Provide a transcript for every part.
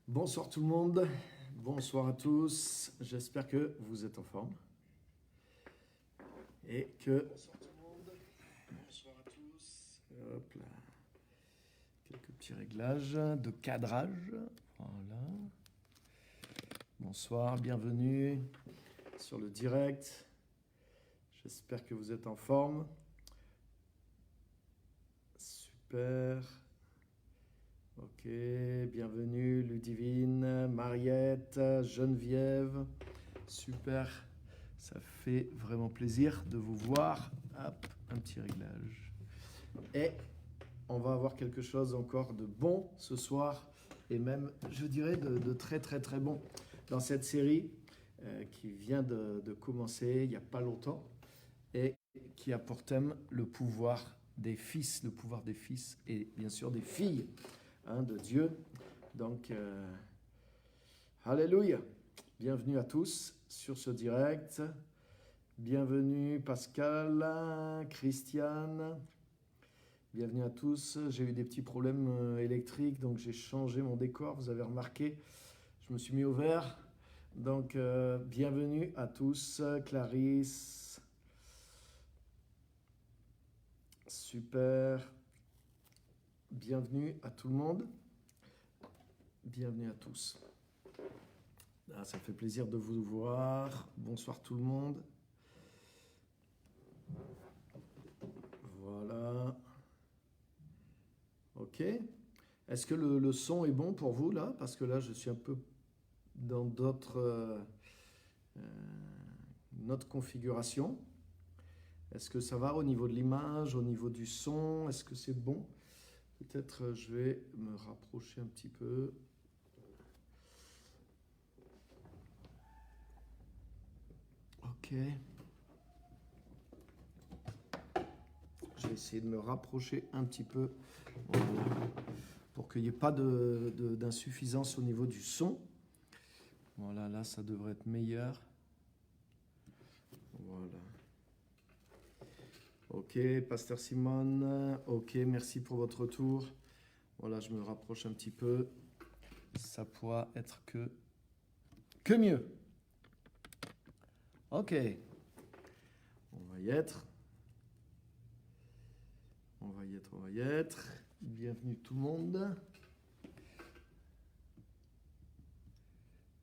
Bonsoir tout le monde, bonsoir à tous, j'espère que vous êtes en forme et que... Bonsoir tout le monde, bonsoir à tous, hop là, quelques petits réglages de cadrage, voilà. Bonsoir, bienvenue sur le direct, j'espère que vous êtes en forme, super. Ok, bienvenue Ludivine, Mariette, Geneviève, super, ça fait vraiment plaisir de vous voir. Hop, un petit réglage. Et on va avoir quelque chose encore de bon ce soir, et même, je dirais, de très très très bon dans cette série qui vient de commencer il n'y a pas longtemps, et qui a pour thème le pouvoir des fils et bien sûr des filles. De Dieu. Donc, alléluia. Bienvenue à tous sur ce direct. Bienvenue Pascal, Christiane. Bienvenue à tous. J'ai eu des petits problèmes électriques, donc j'ai changé mon décor. Vous avez remarqué, je me suis mis au vert. Donc, bienvenue à tous. Clarisse. Super. Bienvenue à tout le monde. Bienvenue à tous. Ça fait plaisir de vous voir. Bonsoir tout le monde. Voilà. Ok. Est-ce que le son est bon pour vous là? Parce que là, je suis un peu dans d'autres... notre configuration. Est-ce que ça va au niveau de l'image, au niveau du son? Est-ce que c'est bon? Peut-être je vais me rapprocher un petit peu. Ok. Je vais essayer de me rapprocher un petit peu pour qu'il n'y ait pas d'insuffisance au niveau du son. Voilà, là, ça devrait être meilleur. Voilà. Ok, Pasteur Simone. Ok, merci pour votre retour. Voilà, je me rapproche un petit peu. Ça pourra être que mieux. Ok. On va y être. On va y être. Bienvenue tout le monde.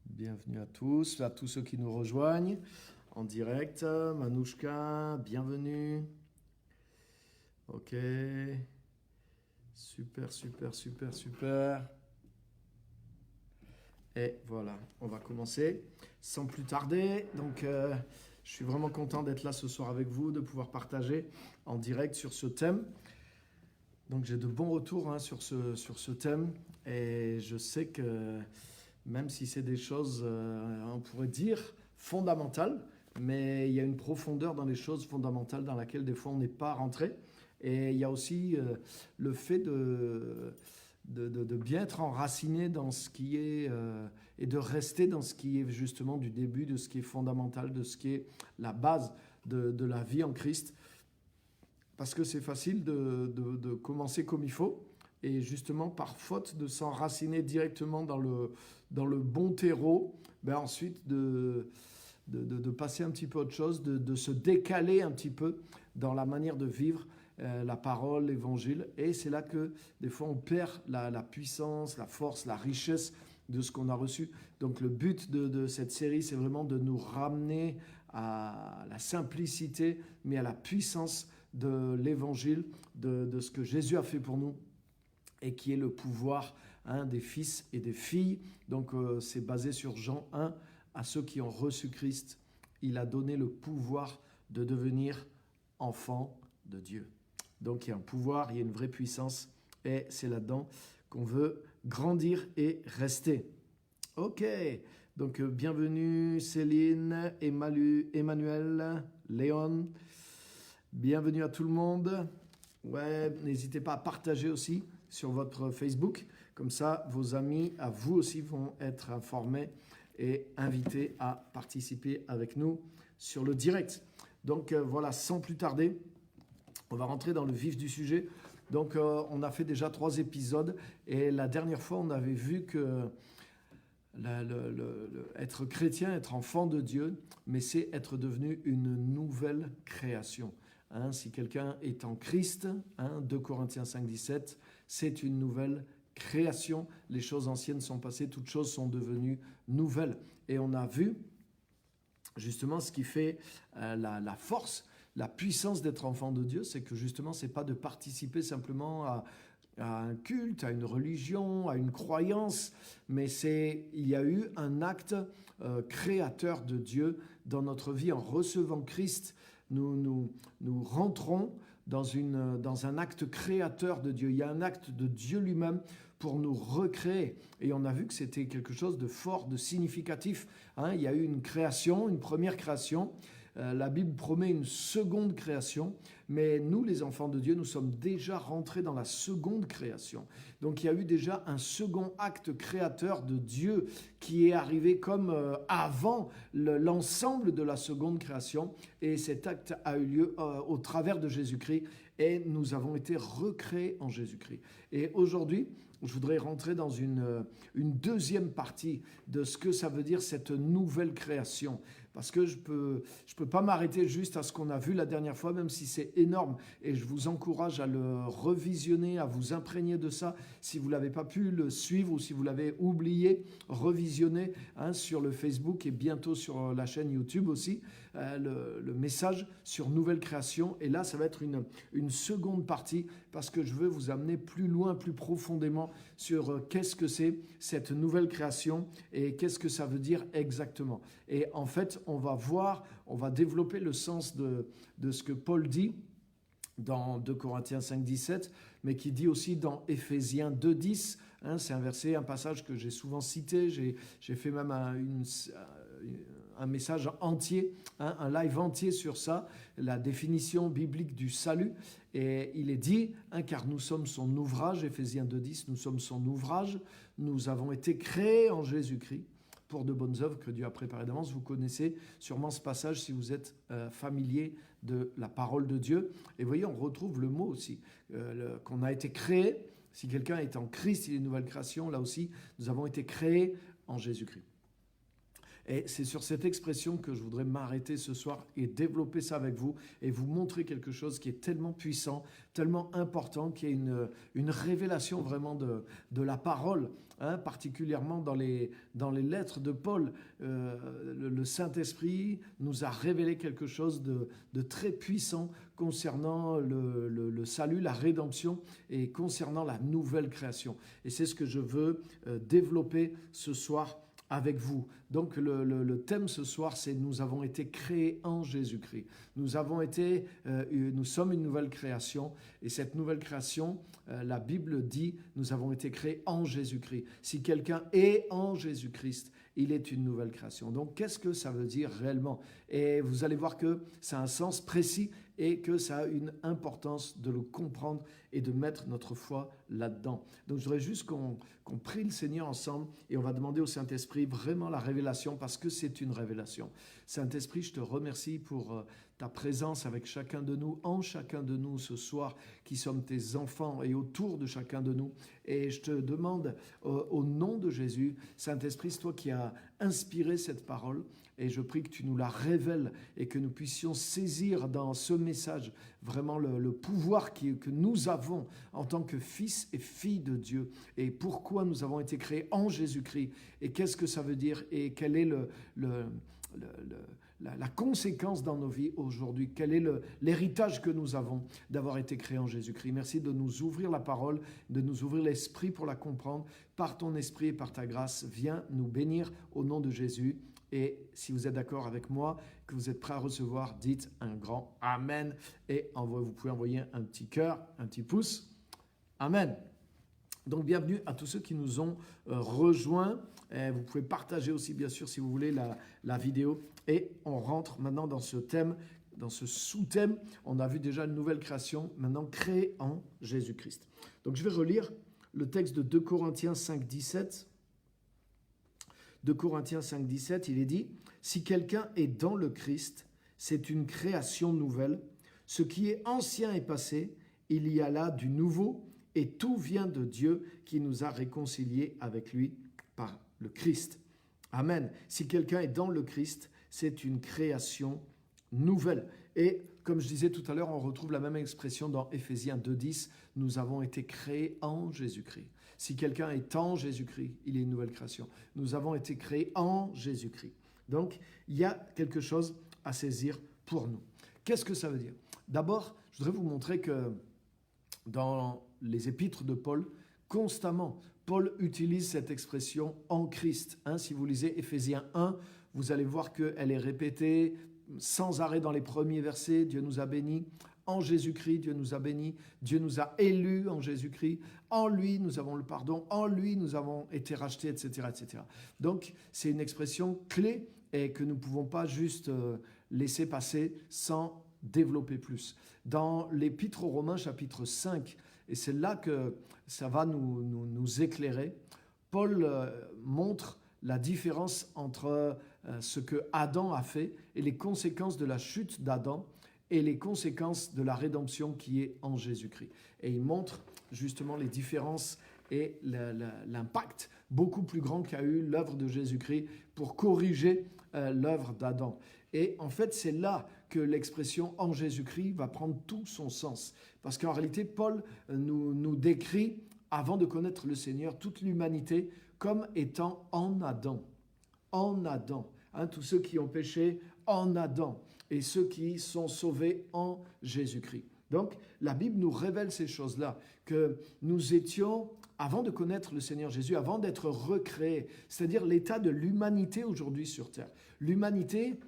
Bienvenue à tous ceux qui nous rejoignent en direct. Manouchka, bienvenue. Ok. Super, super, super, super. Et voilà, on va commencer sans plus tarder. Donc, je suis vraiment content d'être là ce soir avec vous, de pouvoir partager en direct sur ce thème. Donc, j'ai de bons retours sur ce thème. Et je sais que même si c'est des choses, on pourrait dire, fondamentales, mais il y a une profondeur dans les choses fondamentales dans laquelle des fois on n'est pas rentré. Et il y a aussi le fait de bien être enraciné dans ce qui est et de rester dans ce qui est justement du début, de ce qui est fondamental, de ce qui est la base de la vie en Christ. Parce que c'est facile de commencer comme il faut et justement par faute de s'enraciner directement dans le bon terreau, ensuite de passer un petit peu autre chose, de se décaler un petit peu dans la manière de vivre la parole, l'évangile. Et c'est là que des fois on perd la puissance, la force, la richesse de ce qu'on a reçu. Donc le but de cette série, c'est vraiment de nous ramener à la simplicité, mais à la puissance de l'évangile, de ce que Jésus a fait pour nous et qui est le pouvoir des fils et des filles. Donc c'est basé sur Jean 1, à ceux qui ont reçu Christ, il a donné le pouvoir de devenir enfants de Dieu. Donc il y a un pouvoir, il y a une vraie puissance et c'est là-dedans qu'on veut grandir et rester. Ok, donc bienvenue Céline, Emmanuel, Léon, bienvenue à tout le monde. Ouais, n'hésitez pas à partager aussi sur votre Facebook, comme ça vos amis à vous aussi vont être informés et invités à participer avec nous sur le direct. Donc voilà, sans plus tarder, on va rentrer dans le vif du sujet. Donc, on a fait déjà 3 épisodes et la dernière fois, on avait vu que être chrétien, être enfant de Dieu, mais c'est être devenu une nouvelle création. Hein, si quelqu'un est en Christ, 2 Corinthiens 5, 17, c'est une nouvelle création. Les choses anciennes sont passées, toutes choses sont devenues nouvelles. Et on a vu justement ce qui fait la force, la puissance d'être enfant de Dieu, c'est que justement, c'est pas de participer simplement à un culte, à une religion, à une croyance, mais il y a eu un acte créateur de Dieu dans notre vie. En recevant Christ, nous rentrons dans un acte créateur de Dieu. Il y a un acte de Dieu lui-même pour nous recréer. Et on a vu que c'était quelque chose de fort, de significatif. Il y a eu une création, une première création. La Bible promet une seconde création, mais nous, les enfants de Dieu, nous sommes déjà rentrés dans la seconde création. Donc il y a eu déjà un second acte créateur de Dieu qui est arrivé comme avant l'ensemble de la seconde création. Et cet acte a eu lieu au travers de Jésus-Christ et nous avons été recréés en Jésus-Christ. Et aujourd'hui, je voudrais rentrer dans une deuxième partie de ce que ça veut dire cette nouvelle création. Parce que je peux pas m'arrêter juste à ce qu'on a vu la dernière fois, même si c'est énorme. Et je vous encourage à le revisionner, à vous imprégner de ça. Si vous l'avez pas pu le suivre ou si vous l'avez oublié, revisionnez sur le Facebook et bientôt sur la chaîne YouTube aussi, le message sur nouvelle création. Et là, ça va être une seconde partie parce que je veux vous amener plus loin, plus profondément sur qu'est-ce que c'est cette nouvelle création et qu'est-ce que ça veut dire exactement. Et en fait, on va développer le sens de ce que Paul dit dans 2 Corinthiens 5, 17, mais qui dit aussi dans Éphésiens 2, 10. C'est un passage que j'ai souvent cité. J'ai fait même un message entier, un live entier sur ça, la définition biblique du salut. Et il est dit, car nous sommes son ouvrage, Éphésiens 2.10, nous sommes son ouvrage, nous avons été créés en Jésus-Christ pour de bonnes œuvres que Dieu a préparées d'avance. Vous connaissez sûrement ce passage si vous êtes familier de la parole de Dieu. Et vous voyez, on retrouve le mot aussi, qu'on a été créé. Si quelqu'un est en Christ, il est une nouvelle création. Là aussi, nous avons été créés en Jésus-Christ. Et c'est sur cette expression que je voudrais m'arrêter ce soir et développer ça avec vous et vous montrer quelque chose qui est tellement puissant, tellement important, qui est une révélation vraiment de la parole, particulièrement dans les lettres de Paul. Le Saint-Esprit nous a révélé quelque chose de très puissant concernant le salut, la rédemption et concernant la nouvelle création. Et c'est ce que je veux développer ce soir avec vous. Donc le thème ce soir, c'est nous avons été créés en Jésus-Christ. Nous sommes une nouvelle création et cette nouvelle création, la Bible dit, nous avons été créés en Jésus-Christ. Si quelqu'un est en Jésus-Christ, il est une nouvelle création. Donc qu'est-ce que ça veut dire réellement? Et vous allez voir que ça a un sens précis et que ça a une importance de le comprendre et de mettre notre foi là-dedans. Donc je voudrais juste qu'on prie le Seigneur ensemble et on va demander au Saint-Esprit vraiment la révélation parce que c'est une révélation. Saint-Esprit, je te remercie pour ta présence avec chacun de nous, en chacun de nous ce soir, qui sommes tes enfants et autour de chacun de nous. Et je te demande au nom de Jésus, Saint-Esprit, c'est toi qui as inspiré cette parole. Et je prie que tu nous la révèles et que nous puissions saisir dans ce message vraiment le pouvoir que nous avons en tant que fils et filles de Dieu. Et pourquoi nous avons été créés en Jésus-Christ. Et qu'est-ce que ça veut dire et quel est la conséquence dans nos vies aujourd'hui. Quel est l'héritage que nous avons d'avoir été créés en Jésus-Christ. Merci de nous ouvrir la parole, de nous ouvrir l'esprit pour la comprendre. Par ton esprit et par ta grâce, viens nous bénir au nom de Jésus. Et si vous êtes d'accord avec moi, que vous êtes prêts à recevoir, dites un grand Amen. Et vous pouvez envoyer un petit cœur, un petit pouce. Amen. Donc bienvenue à tous ceux qui nous ont rejoints. Vous pouvez partager aussi bien sûr si vous voulez la vidéo. Et on rentre maintenant dans ce thème, dans ce sous-thème. On a vu déjà une nouvelle création, maintenant créée en Jésus-Christ. Donc je vais relire le texte de 2 Corinthiens 5, 17. 2 Corinthiens 5, 17, il est dit « Si quelqu'un est dans le Christ, c'est une création nouvelle. Ce qui est ancien est passé, il y a là du nouveau, et tout vient de Dieu qui nous a réconciliés avec lui par le Christ. Amen. Si quelqu'un est dans le Christ, c'est une création nouvelle. Et comme je disais tout à l'heure, on retrouve la même expression dans Éphésiens 2,10, nous avons été créés en Jésus-Christ. Si quelqu'un est en Jésus-Christ, il est une nouvelle création. Nous avons été créés en Jésus-Christ. Donc, il y a quelque chose à saisir pour nous. Qu'est-ce que ça veut dire? D'abord, je voudrais vous montrer que dans les épîtres de Paul, constamment, Paul utilise cette expression « en Christ ». Si vous lisez Éphésiens 1, vous allez voir qu'elle est répétée sans arrêt dans les premiers versets. Dieu nous a bénis. En Jésus-Christ, Dieu nous a bénis. Dieu nous a élus en Jésus-Christ. En lui, nous avons le pardon. En lui, nous avons été rachetés, etc., etc. Donc, c'est une expression clé et que nous ne pouvons pas juste laisser passer sans développer plus. Dans l'Épître aux Romains, chapitre 5, et c'est là que ça va nous éclairer, Paul montre la différence entre ce que Adam a fait et les conséquences de la chute d'Adam et les conséquences de la rédemption qui est en Jésus-Christ. Et il montre justement les différences et l'impact beaucoup plus grand qu'a eu l'œuvre de Jésus-Christ pour corriger l'œuvre d'Adam. Et en fait, c'est là que l'expression « en Jésus-Christ » va prendre tout son sens. Parce qu'en réalité, Paul nous décrit, avant de connaître le Seigneur, toute l'humanité comme étant en Adam. En Adam. Tous ceux qui ont péché en Adam et ceux qui sont sauvés en Jésus-Christ. Donc, la Bible nous révèle ces choses-là, que nous étions, avant de connaître le Seigneur Jésus, avant d'être recréés, c'est-à-dire l'état de l'humanité aujourd'hui sur terre. L'humanité,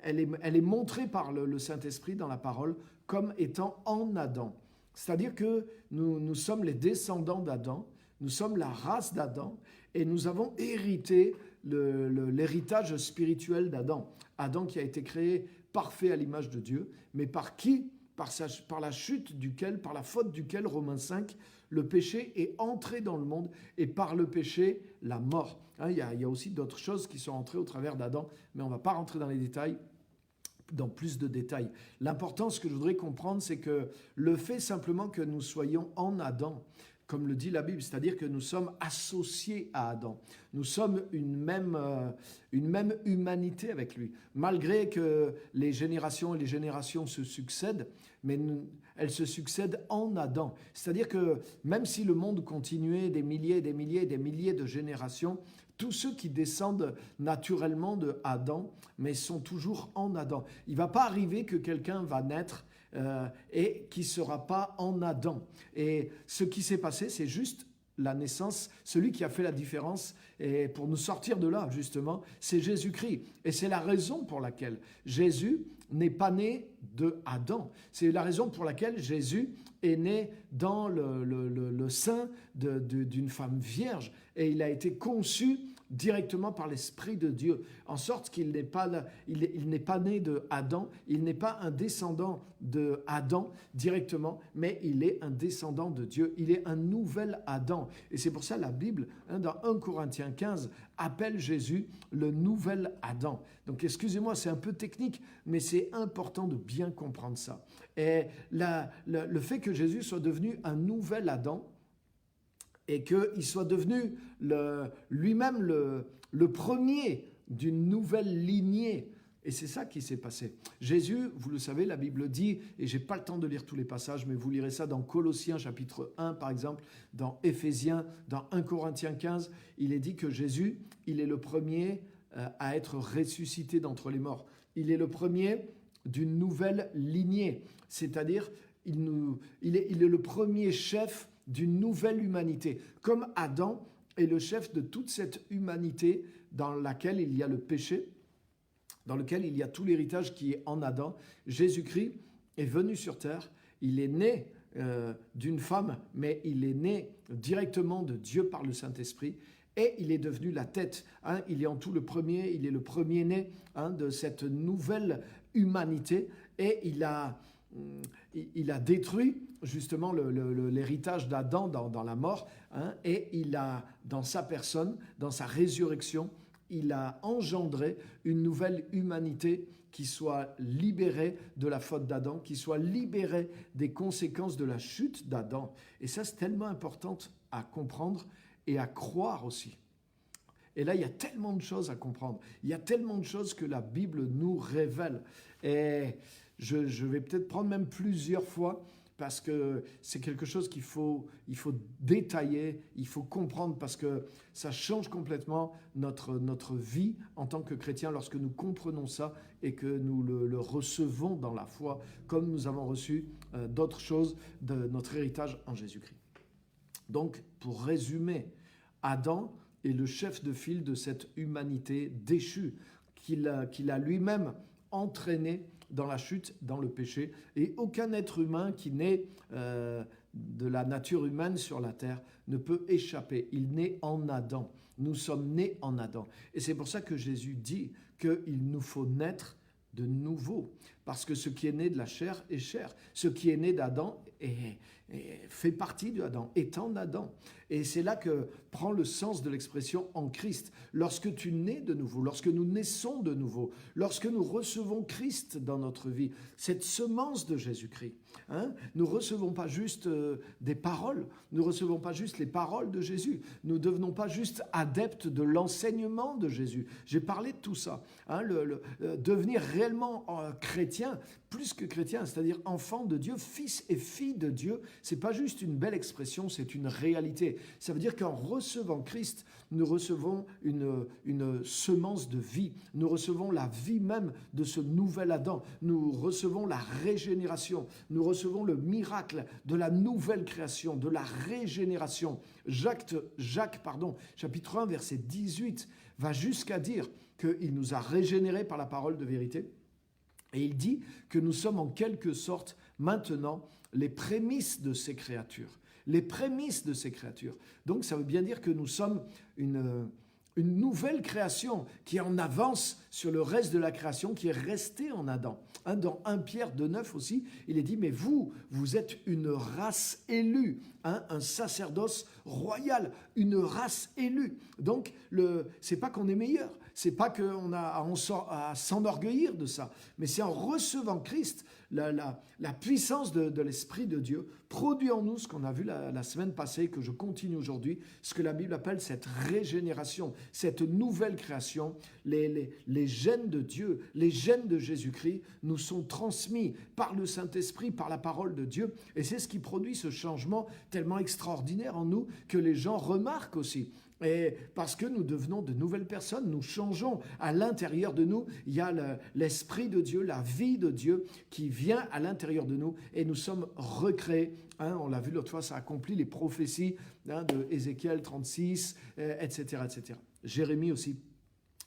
elle est montrée par le Saint-Esprit dans la parole comme étant en Adam. C'est-à-dire que nous sommes les descendants d'Adam, nous sommes la race d'Adam et nous avons hérité l'héritage spirituel d'Adam. Adam qui a été créé parfait à l'image de Dieu, mais par qui? Par la chute duquel, par la faute duquel, Romains 5, le péché est entré dans le monde et par le péché, la mort. Il y a aussi d'autres choses qui sont entrées au travers d'Adam, mais on ne va pas rentrer dans les détails, dans plus de détails. L'important, ce que je voudrais comprendre, c'est que le fait simplement que nous soyons en Adam, comme le dit la Bible, c'est-à-dire que nous sommes associés à Adam. Nous sommes une même humanité avec lui. Malgré que les générations se succèdent, mais elles se succèdent en Adam. C'est-à-dire que même si le monde continuait des milliers et des milliers et des milliers de générations, tous ceux qui descendent naturellement de Adam, mais sont toujours en Adam. Il ne va pas arriver que quelqu'un va naître et qui ne sera pas en Adam. Et ce qui s'est passé, c'est juste la naissance. Celui qui a fait la différence, et pour nous sortir de là, justement, c'est Jésus-Christ. Et c'est la raison pour laquelle Jésus n'est pas né de Adam. C'est la raison pour laquelle Jésus est né dans le sein d'une femme vierge. Et il a été conçu directement par l'Esprit de Dieu, en sorte qu'il n'est pas né de Adam, il n'est pas un descendant de Adam directement, mais il est un descendant de Dieu, il est un nouvel Adam. Et c'est pour ça la Bible, dans 1 Corinthiens 15, appelle Jésus le nouvel Adam. Donc excusez-moi, c'est un peu technique, mais c'est important de bien comprendre ça. Et le fait que Jésus soit devenu un nouvel Adam, et qu'il soit devenu lui-même le premier d'une nouvelle lignée. Et c'est ça qui s'est passé. Jésus, vous le savez, la Bible dit, et je n'ai pas le temps de lire tous les passages, mais vous lirez ça dans Colossiens chapitre 1 par exemple, dans Éphésiens, dans 1 Corinthiens 15, il est dit que Jésus, il est le premier à être ressuscité d'entre les morts. Il est le premier d'une nouvelle lignée, c'est-à-dire il est le premier chef d'une nouvelle humanité, comme Adam est le chef de toute cette humanité dans laquelle il y a le péché, dans lequel il y a tout l'héritage qui est en Adam. Jésus-Christ est venu sur terre, il est né d'une femme, mais il est né directement de Dieu par le Saint-Esprit, et il est devenu la tête. Il est en tout le premier, il est le premier-né de cette nouvelle humanité, et il a détruit justement l'héritage d'Adam dans la mort, et il a, dans sa personne, dans sa résurrection, il a engendré une nouvelle humanité qui soit libérée de la faute d'Adam, qui soit libérée des conséquences de la chute d'Adam. Et ça, c'est tellement important à comprendre et à croire aussi. Et là, il y a tellement de choses à comprendre. Il y a tellement de choses que la Bible nous révèle. Et je vais peut-être prendre même plusieurs fois parce que c'est quelque chose il faut détailler, il faut comprendre parce que ça change complètement notre vie en tant que chrétien lorsque nous comprenons ça et que nous le recevons dans la foi comme nous avons reçu d'autres choses de notre héritage en Jésus-Christ. Donc, pour résumer, Adam est le chef de file de cette humanité déchue qu'il a lui-même entraînée dans la chute, dans le péché. Et aucun être humain qui naît de la nature humaine sur la terre ne peut échapper. Il naît en Adam. Nous sommes nés en Adam. Et c'est pour ça que Jésus dit qu'il nous faut naître de nouveau. Parce que ce qui est né de la chair est chair. Ce qui est né d'Adam fait partie d'Adam, est en Adam. Et c'est là que prend le sens de l'expression en Christ. Lorsque tu nais de nouveau, lorsque nous naissons de nouveau, lorsque nous recevons Christ dans notre vie, cette semence de Jésus-Christ, nous ne recevons pas juste des paroles, nous ne recevons pas juste les paroles de Jésus, nous ne devenons pas juste adeptes de l'enseignement de Jésus. J'ai parlé de tout ça, devenir réellement chrétien, plus que chrétien, c'est-à-dire enfant de Dieu, fils et fille de Dieu, c'est pas juste une belle expression, c'est une réalité. Ça veut dire qu'en recevant Christ, nous recevons une semence de vie. Nous recevons la vie même de ce nouvel Adam. Nous recevons la régénération. Nous recevons le miracle de la nouvelle création, de la régénération. Jacques, chapitre 1, verset 18, va jusqu'à dire qu'il nous a régénérés par la parole de vérité. Et il dit que nous sommes en quelque sorte maintenant les prémices de ces créatures. Les prémices de ces créatures. Donc ça veut bien dire que nous sommes une nouvelle création qui est en avance sur le reste de la création qui est restée en Adam. Dans 1 Pierre 2,9 aussi, il est dit, mais vous êtes une race élue, un sacerdoce royal, une race élue. Donc, c'est pas qu'on est meilleur, c'est pas qu'on a à s'enorgueillir de ça, mais c'est en recevant Christ, la puissance de l'Esprit de Dieu produit en nous ce qu'on a vu la semaine passée, que je continue aujourd'hui, ce que la Bible appelle cette régénération, cette nouvelle création. Les gènes de Dieu, les gènes de Jésus-Christ nous sont transmis par le Saint-Esprit, par la parole de Dieu, et c'est ce qui produit ce changement tellement extraordinaire en nous que les gens remarquent aussi. Et parce que nous devenons de nouvelles personnes, nous changeons à l'intérieur de nous. Il y a l'Esprit de Dieu, la vie de Dieu qui vient à l'intérieur de nous et nous sommes recréés. On l'a vu l'autre fois, ça accomplit les prophéties de Ézéchiel 36, etc., etc. Jérémie aussi.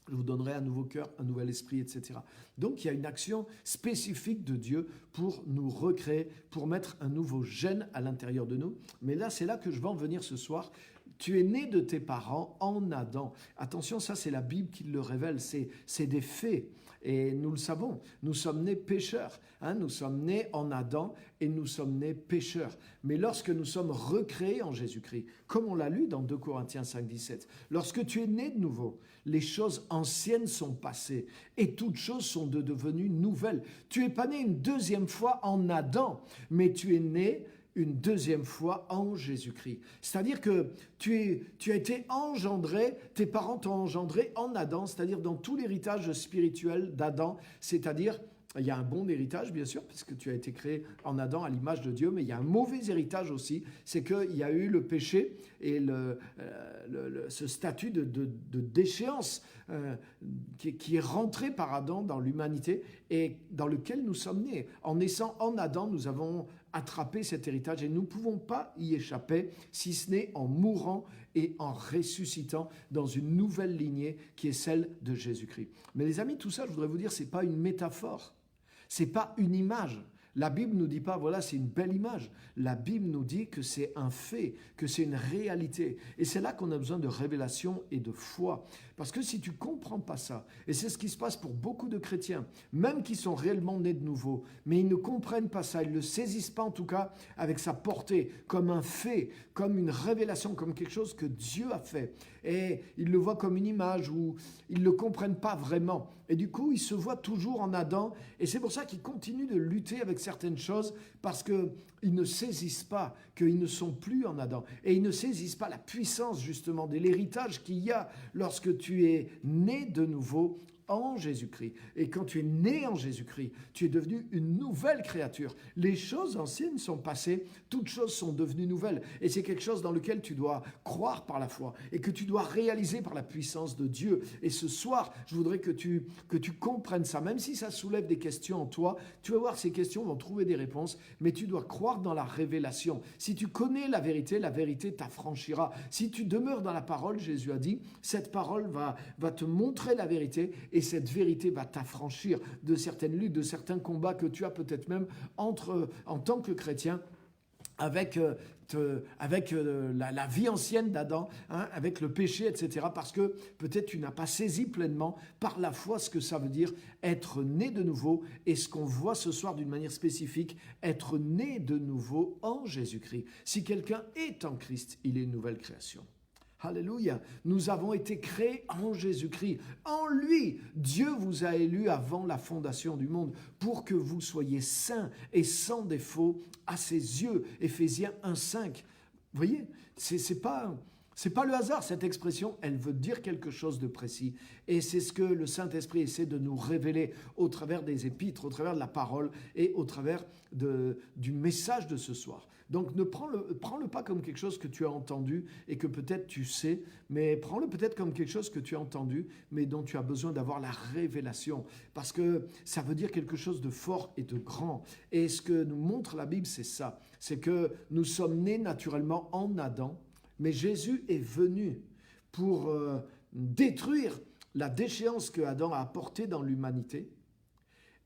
Je vous donnerai un nouveau cœur, un nouvel esprit, etc. Donc, il y a une action spécifique de Dieu pour nous recréer, pour mettre un nouveau gène à l'intérieur de nous. Mais là, c'est là que je vais en venir ce soir. Tu es né de tes parents en Adam. Attention, ça, c'est la Bible qui le révèle. C'est des faits. Et nous le savons, nous sommes nés pécheurs. Nous sommes nés en Adam et nous sommes nés pécheurs. Mais lorsque nous sommes recréés en Jésus-Christ, comme on l'a lu dans 2 Corinthiens 5, 17, lorsque tu es né de nouveau, les choses anciennes sont passées et toutes choses sont devenues nouvelles. Tu n'es pas né une deuxième fois en Adam, mais tu es né une deuxième fois en Jésus-Christ. C'est-à-dire que tu as été engendré, tes parents t'ont engendré en Adam, c'est-à-dire dans tout l'héritage spirituel d'Adam, c'est-à-dire il y a un bon héritage, bien sûr, puisque tu as été créé en Adam à l'image de Dieu, mais il y a un mauvais héritage aussi, c'est qu'il y a eu le péché et ce statut de déchéance qui est rentré par Adam dans l'humanité et dans lequel nous sommes nés. En naissant en Adam, nous avons attrapé cet héritage et nous ne pouvons pas y échapper, si ce n'est en mourant et en ressuscitant dans une nouvelle lignée qui est celle de Jésus-Christ. Mais les amis, tout ça, je voudrais vous dire, ce n'est pas une métaphore. C'est pas une image. La Bible ne nous dit pas, voilà, c'est une belle image. La Bible nous dit que c'est un fait, que c'est une réalité. Et c'est là qu'on a besoin de révélation et de foi. Parce que si tu ne comprends pas ça, et c'est ce qui se passe pour beaucoup de chrétiens, même qui sont réellement nés de nouveau, mais ils ne comprennent pas ça, ils ne le saisissent pas en tout cas avec sa portée, comme un fait, comme une révélation, comme quelque chose que Dieu a fait. Et ils le voient comme une image où ils ne le comprennent pas vraiment. Et du coup, ils se voient toujours en Adam. Et c'est pour ça qu'ils continuent de lutter avec certaines choses, parce qu'ils ne saisissent pas qu'ils ne sont plus en Adam. Et ils ne saisissent pas la puissance justement de l'héritage qu'il y a lorsque tu es né de nouveau en Jésus-Christ. Et quand tu es né en Jésus-Christ, tu es devenu une nouvelle créature. Les choses anciennes sont passées, toutes choses sont devenues nouvelles. Et c'est quelque chose dans lequel tu dois croire par la foi et que tu dois réaliser par la puissance de Dieu. Et ce soir, je voudrais que tu comprennes ça. Même si ça soulève des questions en toi, tu vas voir, ces questions vont trouver des réponses, mais tu dois croire dans la révélation. Si tu connais la vérité t'affranchira. Si tu demeures dans la parole, Jésus a dit, cette parole va te montrer la vérité. Et cette vérité va t'affranchir de certaines luttes, de certains combats que tu as peut-être même en tant que chrétien avec la vie ancienne d'Adam, avec le péché, etc. Parce que peut-être tu n'as pas saisi pleinement par la foi ce que ça veut dire être né de nouveau et ce qu'on voit ce soir d'une manière spécifique, être né de nouveau en Jésus-Christ. Si quelqu'un est en Christ, il est une nouvelle création. Alléluia, nous avons été créés en Jésus-Christ. En lui, Dieu vous a élus avant la fondation du monde pour que vous soyez saints et sans défaut à ses yeux. Éphésiens 1,5. Vous voyez, c'est pas le hasard, cette expression, elle veut dire quelque chose de précis. Et c'est ce que le Saint-Esprit essaie de nous révéler au travers des épîtres, au travers de la parole et au travers du message de ce soir. Donc ne prends-le pas comme quelque chose que tu as entendu et que peut-être tu sais, mais prends-le peut-être comme quelque chose que tu as entendu, mais dont tu as besoin d'avoir la révélation. Parce que ça veut dire quelque chose de fort et de grand. Et ce que nous montre la Bible, c'est ça. C'est que nous sommes nés naturellement en Adam, mais Jésus est venu pour détruire la déchéance que Adam a apportée dans l'humanité.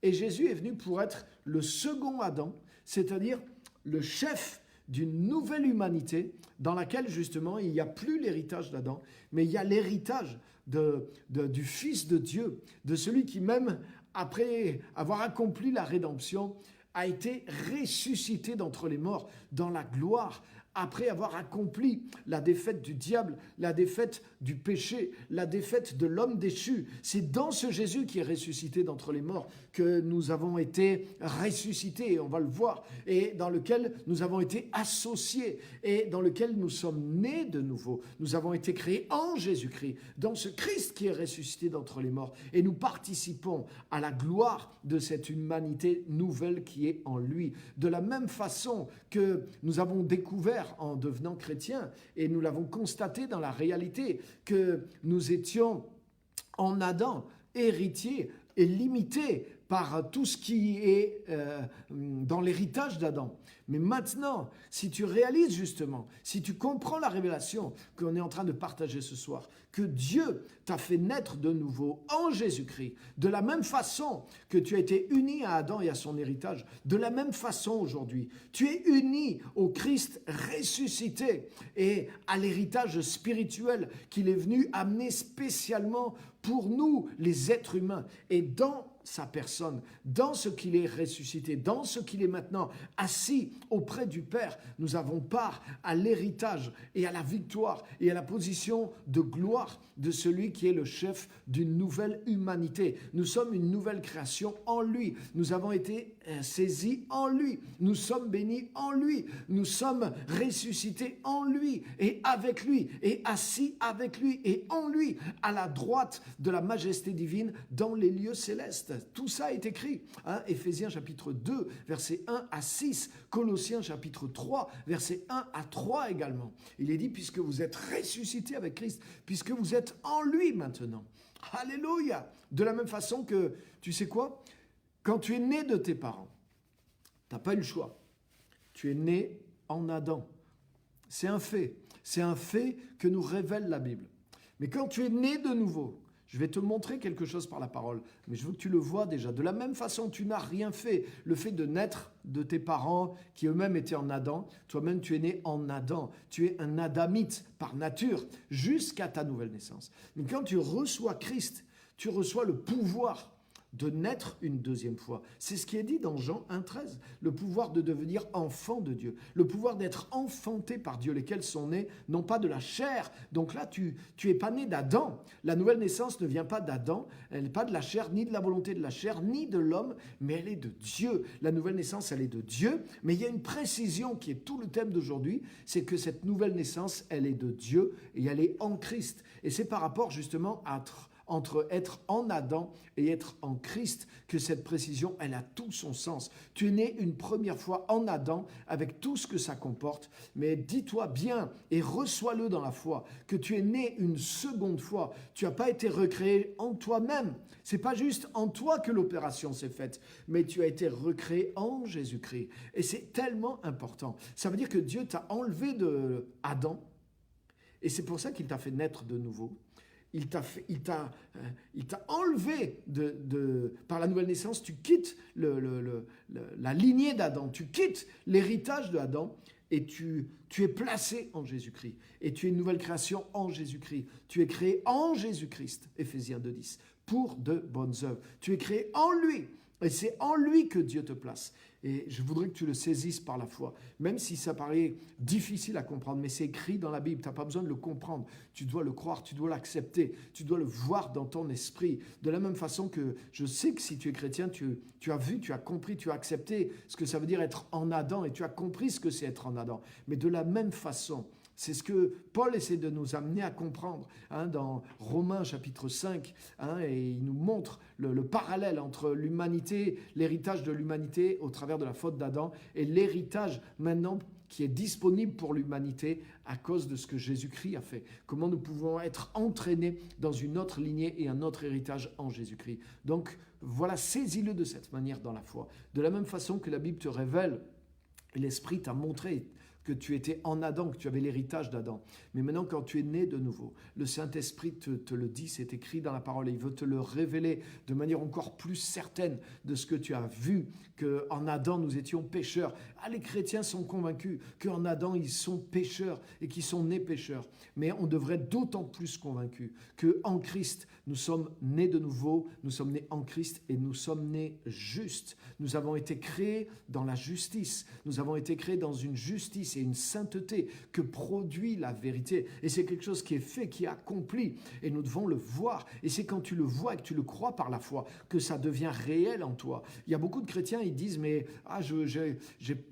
Et Jésus est venu pour être le second Adam, c'est-à-dire le chef d'une nouvelle humanité dans laquelle justement il n'y a plus l'héritage d'Adam, mais il y a l'héritage du Fils de Dieu, de celui qui même après avoir accompli la rédemption a été ressuscité d'entre les morts dans la gloire, après avoir accompli la défaite du diable, la défaite du péché, la défaite de l'homme déchu. C'est dans ce Jésus qui est ressuscité d'entre les morts que nous avons été ressuscités, et on va le voir, et dans lequel nous avons été associés, et dans lequel nous sommes nés de nouveau. Nous avons été créés en Jésus-Christ, dans ce Christ qui est ressuscité d'entre les morts, et nous participons à la gloire de cette humanité nouvelle qui est en lui. De la même façon que nous avons découvert en devenant chrétiens, et nous l'avons constaté dans la réalité, que nous étions en Adam, héritiers et limités par tout ce qui est dans l'héritage d'Adam. Mais maintenant, si tu réalises justement, si tu comprends la révélation qu'on est en train de partager ce soir, que Dieu t'a fait naître de nouveau en Jésus-Christ, de la même façon que tu as été uni à Adam et à son héritage, de la même façon aujourd'hui, tu es uni au Christ ressuscité et à l'héritage spirituel qu'il est venu amener spécialement pour nous, les êtres humains, et dans sa personne, dans ce qu'il est ressuscité, dans ce qu'il est maintenant assis auprès du Père, nous avons part à l'héritage et à la victoire et à la position de gloire de celui qui est le chef d'une nouvelle humanité. Nous sommes une nouvelle création en lui. Nous avons été saisis en lui. Nous sommes bénis en lui. Nous sommes ressuscités en lui et avec lui et assis avec lui et en lui à la droite de la majesté divine dans les lieux célestes. Tout ça est écrit. Éphésiens chapitre 2, versets 1 à 6. Colossiens chapitre 3, versets 1 à 3 également. Il est dit, puisque vous êtes ressuscités avec Christ, puisque vous êtes en lui maintenant. Alléluia! De la même façon que, tu sais quoi? Quand tu es né de tes parents, tu n'as pas eu le choix. Tu es né en Adam. C'est un fait. C'est un fait que nous révèle la Bible. Mais quand tu es né de nouveau, Je vais te montrer quelque chose par la parole, mais je veux que tu le vois déjà. De la même façon, tu n'as rien fait. Le fait de naître de tes parents qui eux-mêmes étaient en Adam, toi-même tu es né en Adam. Tu es un adamite par nature jusqu'à ta nouvelle naissance. Mais quand tu reçois Christ, tu reçois le pouvoir de naître une deuxième fois. C'est ce qui est dit dans Jean 1,13. Le pouvoir de devenir enfant de Dieu. Le pouvoir d'être enfanté par Dieu, lesquels sont nés, non pas de la chair. Donc là, tu es pas né d'Adam. La nouvelle naissance ne vient pas d'Adam. Elle n'est pas de la chair, ni de la volonté de la chair, ni de l'homme, mais elle est de Dieu. La nouvelle naissance, elle est de Dieu. Mais il y a une précision qui est tout le thème d'aujourd'hui, c'est que cette nouvelle naissance, elle est de Dieu et elle est en Christ. Et c'est par rapport justement entre être en Adam et être en Christ, que cette précision, elle a tout son sens. Tu es né une première fois en Adam, avec tout ce que ça comporte, mais dis-toi bien et reçois-le dans la foi, que tu es né une seconde fois. Tu n'as pas été recréé en toi-même. C'est pas juste en toi que l'opération s'est faite, mais tu as été recréé en Jésus-Christ. Et c'est tellement important. Ça veut dire que Dieu t'a enlevé de Adam, et c'est pour ça qu'il t'a fait naître de nouveau. Il t'a enlevé par la nouvelle naissance, tu quittes la lignée d'Adam, tu quittes l'héritage d'Adam et tu es placé en Jésus-Christ. Et tu es une nouvelle création en Jésus-Christ. Tu es créé en Jésus-Christ, Éphésiens 2,10, pour de bonnes œuvres. Tu es créé en lui. Et c'est en lui que Dieu te place. Et je voudrais que tu le saisisses par la foi. Même si ça paraît difficile à comprendre, mais c'est écrit dans la Bible. Tu n'as pas besoin de le comprendre. Tu dois le croire, tu dois l'accepter. Tu dois le voir dans ton esprit. De la même façon que je sais que si tu es chrétien, tu as vu, tu as compris, tu as accepté ce que ça veut dire être en Adam. Et tu as compris ce que c'est être en Adam. Mais de la même façon, c'est ce que Paul essaie de nous amener à comprendre dans Romains chapitre 5. Et il nous montre le parallèle entre l'humanité, l'héritage de l'humanité au travers de la faute d'Adam et l'héritage maintenant qui est disponible pour l'humanité à cause de ce que Jésus-Christ a fait. Comment nous pouvons être entraînés dans une autre lignée et un autre héritage en Jésus-Christ. Donc voilà, saisis-le de cette manière dans la foi. De la même façon que la Bible te révèle, et l'Esprit t'a montré que tu étais en Adam, que tu avais l'héritage d'Adam. Mais maintenant, quand tu es né de nouveau, le Saint-Esprit te le dit, c'est écrit dans la parole, et il veut te le révéler de manière encore plus certaine de ce que tu as vu, qu'en Adam, nous étions pécheurs. Les chrétiens sont convaincus qu'en Adam, ils sont pécheurs et qu'ils sont nés pécheurs. Mais on devrait être d'autant plus convaincus qu'en Christ, nous sommes nés de nouveau, nous sommes nés en Christ et nous sommes nés justes. Nous avons été créés dans la justice. Nous avons été créés dans une justice et une sainteté que produit la vérité. Et c'est quelque chose qui est fait, qui est accompli. Et nous devons le voir. Et c'est quand tu le vois et que tu le crois par la foi que ça devient réel en toi. Il y a beaucoup de chrétiens, ils disent, mais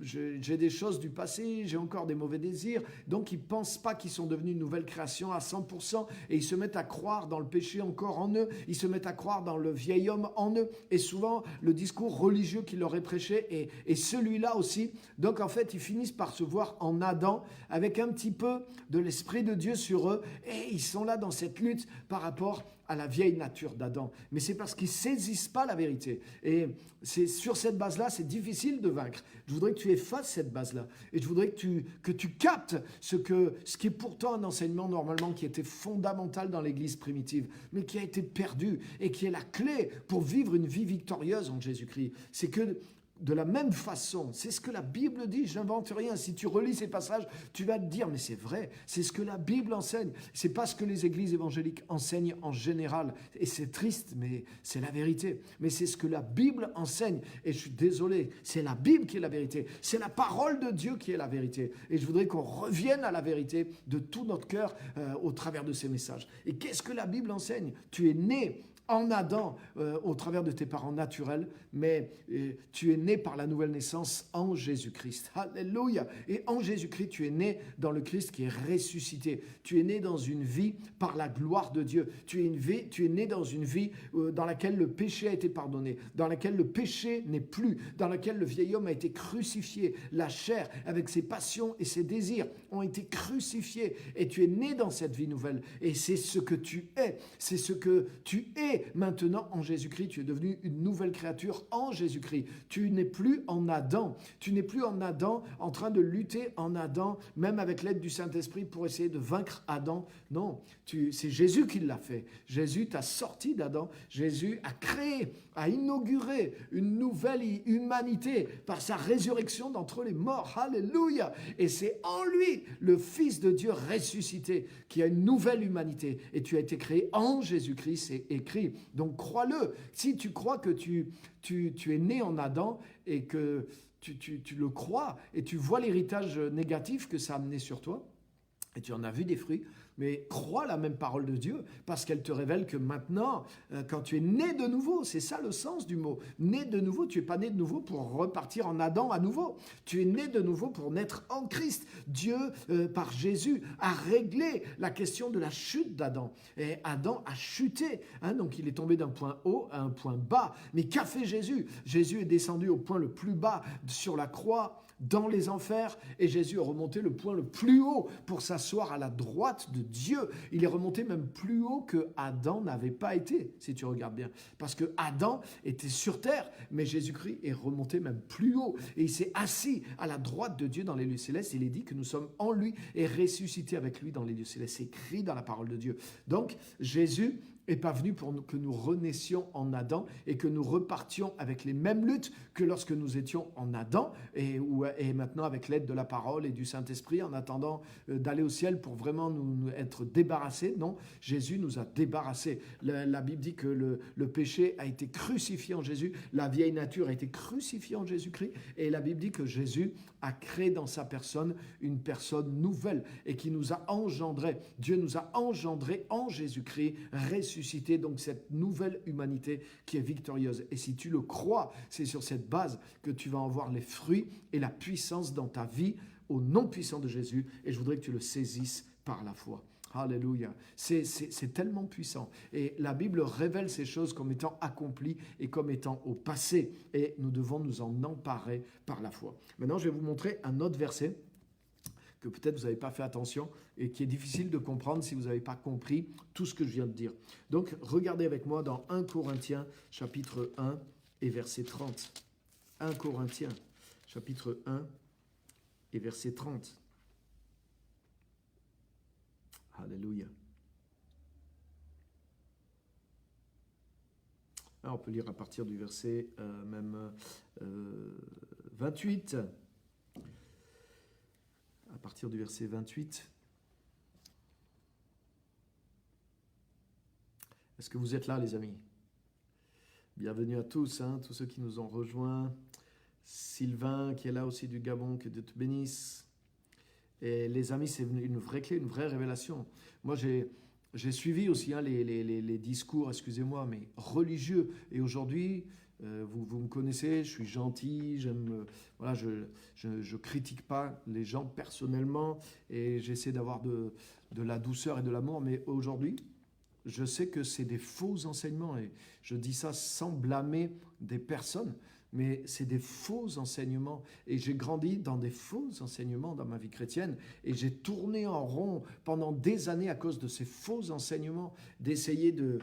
j'ai des choses du passé, j'ai encore des mauvais désirs. Donc ils ne pensent pas qu'ils sont devenus une nouvelle création à 100%. Et ils se mettent à croire dans le péché encore en eux. Ils se mettent à croire dans le vieil homme en eux. Et souvent, le discours religieux qui leur est prêché est celui-là aussi. Donc en fait, ils finissent par se voir en Adam avec un petit peu de l'Esprit de Dieu sur eux. Et ils sont là dans cette lutte par rapport à la vieille nature d'Adam. Mais c'est parce qu'ils ne saisissent pas la vérité. Et c'est sur cette base-là, c'est difficile de vaincre. Je voudrais que tu effaces cette base-là. Et je voudrais que tu captes ce qui est pourtant un enseignement normalement qui était fondamental dans l'Église primitive, mais qui a été perdu et qui est la clé pour vivre une vie victorieuse en Jésus-Christ. C'est que de la même façon, c'est ce que la Bible dit, je n'invente rien. Si tu relis ces passages, tu vas te dire, mais c'est vrai, c'est ce que la Bible enseigne. C'est pas ce que les églises évangéliques enseignent en général. Et c'est triste, mais c'est la vérité. Mais c'est ce que la Bible enseigne. Et je suis désolé, c'est la Bible qui est la vérité. C'est la parole de Dieu qui est la vérité. Et je voudrais qu'on revienne à la vérité de tout notre cœur au travers de ces messages. Et qu'est-ce que la Bible enseigne? Tu es né en Adam au travers de tes parents naturels, mais tu es né par la nouvelle naissance en Jésus-Christ. Alléluia! Et en Jésus-Christ, tu es né dans le Christ qui est ressuscité. Tu es né dans une vie par la gloire de Dieu. Tu es né dans une vie dans laquelle le péché a été pardonné, dans laquelle le péché n'est plus, dans laquelle le vieil homme a été crucifié. La chair, avec ses passions et ses désirs, ont été crucifiés. Et tu es né dans cette vie nouvelle. Et c'est ce que tu es. C'est ce que tu es né maintenant en Jésus-Christ. Tu es devenu une nouvelle créature en Jésus-Christ. Tu n'es plus en Adam. Tu n'es plus en Adam en train de lutter en Adam, même avec l'aide du Saint-Esprit pour essayer de vaincre Adam. Non, c'est Jésus qui l'a fait. Jésus t'a sorti d'Adam. Jésus a créé, a inauguré une nouvelle humanité par sa résurrection d'entre les morts. Alléluia! Et c'est en lui, le Fils de Dieu ressuscité, qui a une nouvelle humanité. Et tu as été créé en Jésus-Christ, c'est écrit. Donc crois-le. Si tu crois que tu es né en Adam et que tu le crois et tu vois l'héritage négatif que ça a amené sur toi, et tu en as vu des fruits, mais crois la même parole de Dieu parce qu'elle te révèle que maintenant, quand tu es né de nouveau, c'est ça le sens du mot, né de nouveau, tu n'es pas né de nouveau pour repartir en Adam à nouveau, tu es né de nouveau pour naître en Christ. Dieu, par Jésus, a réglé la question de la chute d'Adam. Et Adam a chuté, donc il est tombé d'un point haut à un point bas. Mais qu'a fait Jésus? Jésus est descendu au point le plus bas sur la croix, dans les enfers, et Jésus est remonté le point le plus haut pour s'asseoir à la droite de Dieu. Il est remonté même plus haut que Adam n'avait pas été, si tu regardes bien. Parce que Adam était sur terre, mais Jésus-Christ est remonté même plus haut. Et il s'est assis à la droite de Dieu dans les lieux célestes. Il est dit que nous sommes en lui et ressuscités avec lui dans les lieux célestes. C'est écrit dans la parole de Dieu. Donc, Jésus n'est pas venu pour que nous renaissions en Adam et que nous repartions avec les mêmes luttes que lorsque nous étions en Adam et maintenant avec l'aide de la parole et du Saint-Esprit en attendant d'aller au ciel pour vraiment nous être débarrassés. Non, Jésus nous a débarrassés. La Bible dit que le péché a été crucifié en Jésus, la vieille nature a été crucifiée en Jésus-Christ et la Bible dit que Jésus a créé dans sa personne une personne nouvelle et qui nous a engendrés. Dieu nous a engendrés en Jésus-Christ, ressuscité, donc cette nouvelle humanité qui est victorieuse. Et si tu le crois, c'est sur cette base que tu vas en voir les fruits et la puissance dans ta vie au nom puissant de Jésus. Et je voudrais que tu le saisisses par la foi. Alléluia. C'est tellement puissant. Et la Bible révèle ces choses comme étant accomplies et comme étant au passé. Et nous devons nous en emparer par la foi. Maintenant, je vais vous montrer un autre verset que peut-être vous n'avez pas fait attention et qui est difficile de comprendre si vous n'avez pas compris tout ce que je viens de dire. Donc, regardez avec moi dans 1 Corinthiens, chapitre 1 et verset 30. 1 Corinthiens, chapitre 1 et verset 30. Alléluia. Alors, on peut lire à partir du verset 28. À partir du verset 28. Est-ce que vous êtes là, les amis? Bienvenue à tous, tous ceux qui nous ont rejoints. Sylvain, qui est là aussi du Gabon, que Dieu te bénisse. Et les amis, c'est une vraie clé, une vraie révélation. Moi, j'ai suivi aussi les discours, excusez-moi, mais religieux. Et aujourd'hui, vous me connaissez, je suis gentil, voilà, je critique pas les gens personnellement et j'essaie d'avoir de la douceur et de l'amour. Mais aujourd'hui, je sais que c'est des faux enseignements et je dis ça sans blâmer des personnes. Mais c'est des faux enseignements et j'ai grandi dans des faux enseignements dans ma vie chrétienne et j'ai tourné en rond pendant des années à cause de ces faux enseignements, d'essayer de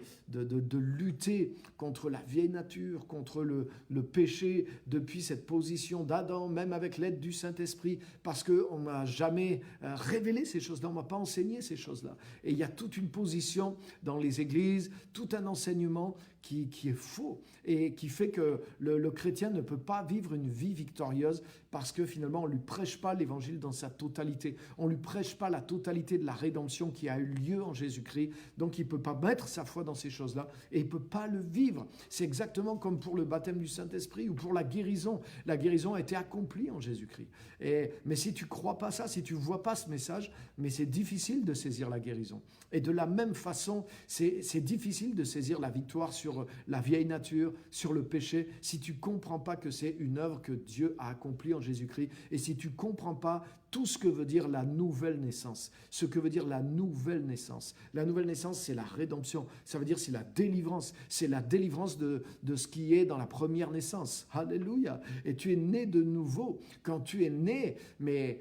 lutter contre la vieille nature, contre le péché depuis cette position d'Adam, même avec l'aide du Saint-Esprit, parce qu'on ne m'a jamais révélé ces choses-là, on ne m'a pas enseigné ces choses-là. Et il y a toute une position dans les églises, tout un enseignement qui est faux et qui fait que le chrétien ne peut pas vivre une vie victorieuse parce que finalement on ne lui prêche pas l'évangile dans sa totalité. On ne lui prêche pas la totalité de la rédemption qui a eu lieu en Jésus-Christ. Donc il ne peut pas mettre sa foi dans ces choses-là et il ne peut pas le vivre. C'est exactement comme pour le baptême du Saint-Esprit ou pour la guérison. La guérison a été accomplie en Jésus-Christ. Mais si tu ne crois pas ça, si tu ne vois pas ce message, mais c'est difficile de saisir la guérison. Et de la même façon, c'est difficile de saisir la victoire sur la vieille nature, sur le péché, si tu ne comprends pas que c'est une œuvre que Dieu a accomplie en Jésus-Christ et si tu ne comprends pas tout ce que veut dire la nouvelle naissance. Ce que veut dire la nouvelle naissance. La nouvelle naissance, c'est la rédemption. Ça veut dire c'est la délivrance. C'est la délivrance de ce qui est dans la première naissance. Alléluia. Et tu es né de nouveau. Quand tu es né, mais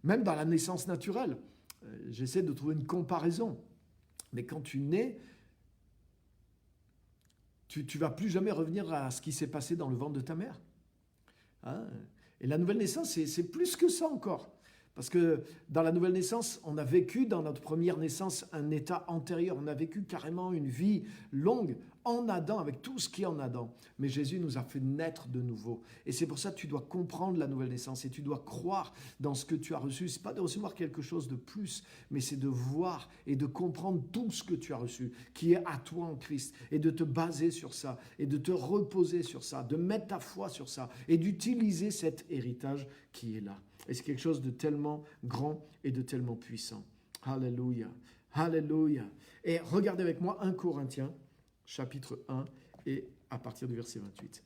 même dans la naissance naturelle, j'essaie de trouver une comparaison. Mais quand tu nais, tu ne vas plus jamais revenir à ce qui s'est passé dans le ventre de ta mère. Hein? Et la nouvelle naissance, c'est plus que ça encore. Parce que dans la nouvelle naissance, on a vécu dans notre première naissance un état antérieur. On a vécu carrément une vie longue en Adam, avec tout ce qui est en Adam. Mais Jésus nous a fait naître de nouveau. Et c'est pour ça que tu dois comprendre la nouvelle naissance et tu dois croire dans ce que tu as reçu. Ce n'est pas de recevoir quelque chose de plus, mais c'est de voir et de comprendre tout ce que tu as reçu, qui est à toi en Christ, et de te baser sur ça, et de te reposer sur ça, de mettre ta foi sur ça, et d'utiliser cet héritage qui est là. Et c'est quelque chose de tellement grand et de tellement puissant. Alléluia. Alléluia. Et regardez avec moi 1 Corinthiens, chapitre 1, et à partir du verset 28.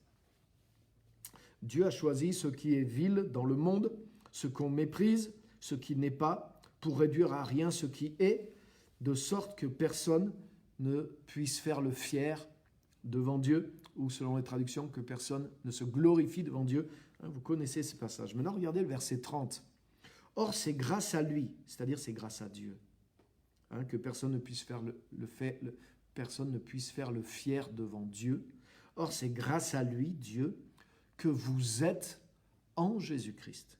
Dieu a choisi ce qui est vil dans le monde, ce qu'on méprise, ce qui n'est pas, pour réduire à rien ce qui est, de sorte que personne ne puisse faire le fier devant Dieu, ou selon les traductions, que personne ne se glorifie devant Dieu. Vous connaissez ce passage. Maintenant, regardez le verset 30. Or, c'est grâce à lui, c'est-à-dire c'est grâce à Dieu, que personne ne puisse faire personne ne puisse faire le fier devant Dieu. Or, c'est grâce à lui, Dieu, que vous êtes en Jésus-Christ.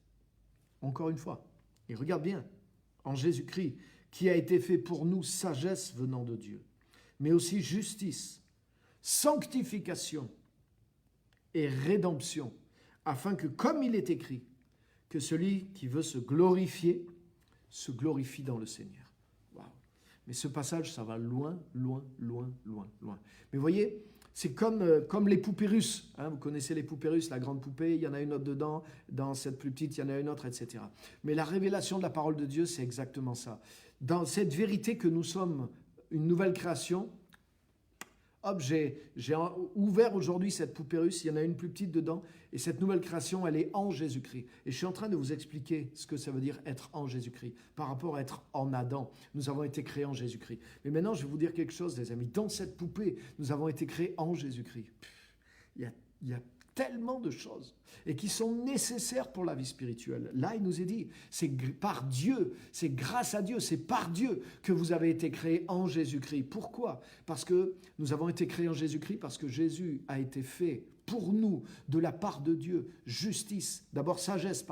Encore une fois, et regarde bien, en Jésus-Christ, qui a été fait pour nous sagesse venant de Dieu, mais aussi justice, sanctification et rédemption, afin que, comme il est écrit, que celui qui veut se glorifie dans le Seigneur. Wow. Mais ce passage, ça va loin, loin, loin, loin, loin. Mais voyez, c'est comme les poupées russes. Vous connaissez les poupées russes, la grande poupée, il y en a une autre dedans, dans cette plus petite, il y en a une autre, etc. Mais la révélation de la parole de Dieu, c'est exactement ça. Dans cette vérité que nous sommes une nouvelle création, hop, j'ai ouvert aujourd'hui cette poupée russe, il y en a une plus petite dedans, et cette nouvelle création, elle est en Jésus-Christ. Et je suis en train de vous expliquer ce que ça veut dire être en Jésus-Christ, par rapport à être en Adam. Nous avons été créés en Jésus-Christ. Mais maintenant, je vais vous dire quelque chose, les amis. Dans cette poupée, nous avons été créés en Jésus-Christ. Il y a tellement de choses et qui sont nécessaires pour la vie spirituelle. Là, il nous est dit, c'est par Dieu, c'est grâce à Dieu, c'est par Dieu que vous avez été créés en Jésus-Christ. Pourquoi? Parce que nous avons été créés en Jésus-Christ, parce que Jésus a été fait pour nous, de la part de Dieu, justice, d'abord sagesse,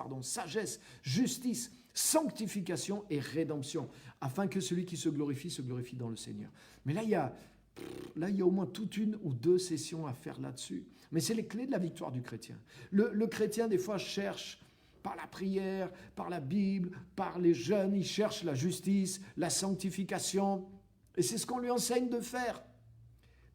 justice, sanctification et rédemption, afin que celui qui se glorifie dans le Seigneur. Mais là, il y a au moins toute une ou deux sessions à faire là-dessus. Mais c'est les clés de la victoire du chrétien. Le chrétien, des fois, cherche par la prière, par la Bible, par les jeûnes, il cherche la justice, la sanctification. Et c'est ce qu'on lui enseigne de faire.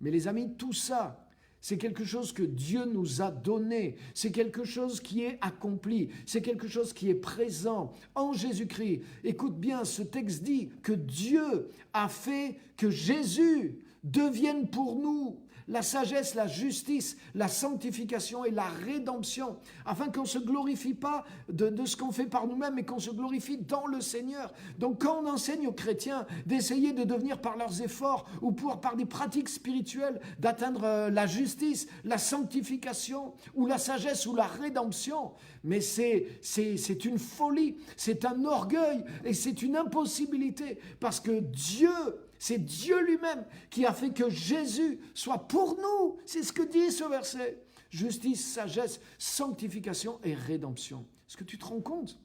Mais les amis, tout ça, c'est quelque chose que Dieu nous a donné. C'est quelque chose qui est accompli. C'est quelque chose qui est présent en Jésus-Christ. Écoute bien, ce texte dit que Dieu a fait que Jésus devienne pour nous la sagesse, la justice, la sanctification et la rédemption, afin qu'on ne se glorifie pas de ce qu'on fait par nous-mêmes, mais qu'on se glorifie dans le Seigneur. Donc quand on enseigne aux chrétiens d'essayer de devenir par leurs efforts ou par des pratiques spirituelles, d'atteindre la justice, la sanctification ou la sagesse ou la rédemption, mais c'est une folie, c'est un orgueil et c'est une impossibilité, parce que c'est Dieu lui-même qui a fait que Jésus soit pour nous. C'est ce que dit ce verset. Justice, sagesse, sanctification et rédemption. Est-ce que tu te rends compte?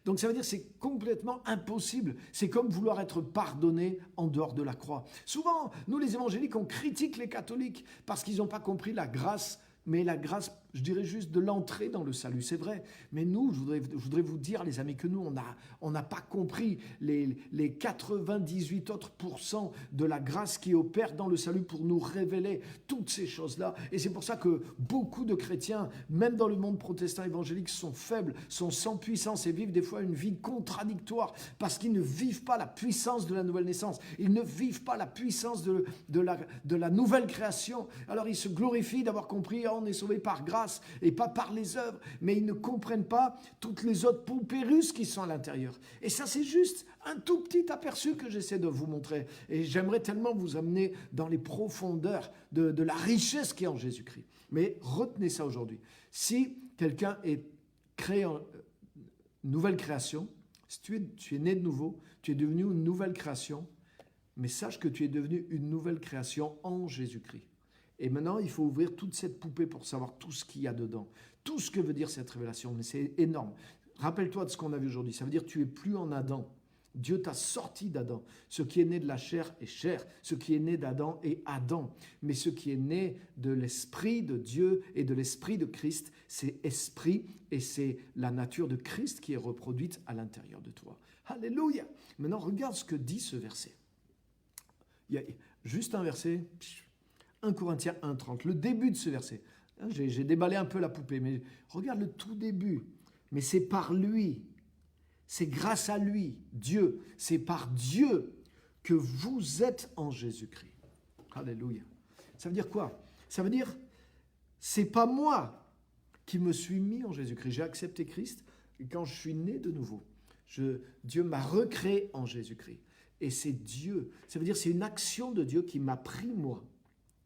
Donc ça veut dire que c'est complètement impossible. C'est comme vouloir être pardonné en dehors de la croix. Souvent, nous les évangéliques, on critique les catholiques parce qu'ils n'ont pas compris la grâce. Mais la grâce, je dirais juste de l'entrée dans le salut, c'est vrai. Mais nous, je voudrais vous dire, les amis, que nous, on n'a pas compris les 98 autres % de la grâce qui opère dans le salut pour nous révéler toutes ces choses-là. Et c'est pour ça que beaucoup de chrétiens, même dans le monde protestant évangélique, sont faibles, sont sans puissance et vivent des fois une vie contradictoire parce qu'ils ne vivent pas la puissance de la nouvelle naissance. Ils ne vivent pas la puissance de la nouvelle création. Alors ils se glorifient d'avoir compris, on est sauvé par grâce et pas par les œuvres, mais ils ne comprennent pas toutes les autres poupées russes qui sont à l'intérieur. Et ça, c'est juste un tout petit aperçu que j'essaie de vous montrer. Et j'aimerais tellement vous amener dans les profondeurs de la richesse qui est en Jésus-Christ. Mais retenez ça aujourd'hui. Si quelqu'un est créé en nouvelle création, si tu es né de nouveau, tu es devenu une nouvelle création, mais sache que tu es devenu une nouvelle création en Jésus-Christ. Et maintenant, il faut ouvrir toute cette poupée pour savoir tout ce qu'il y a dedans, tout ce que veut dire cette révélation, mais c'est énorme. Rappelle-toi de ce qu'on a vu aujourd'hui, ça veut dire que tu es plus en Adam. Dieu t'a sorti d'Adam. Ce qui est né de la chair est chair. Ce qui est né d'Adam est Adam. Mais ce qui est né de l'Esprit de Dieu et de l'Esprit de Christ, c'est esprit et c'est la nature de Christ qui est reproduite à l'intérieur de toi. Alléluia! Maintenant, regarde ce que dit ce verset. Il y a juste un verset, 1 Corinthiens 1,30, le début de ce verset. J'ai déballé un peu la poupée, mais regarde le tout début. Mais c'est par lui. C'est grâce à lui, Dieu, c'est par Dieu que vous êtes en Jésus-Christ. Alléluia. Ça veut dire quoi? Ça veut dire, c'est pas moi qui me suis mis en Jésus-Christ. J'ai accepté Christ et quand je suis né de nouveau, Dieu m'a recréé en Jésus-Christ. Et c'est Dieu. Ça veut dire, c'est une action de Dieu qui m'a pris moi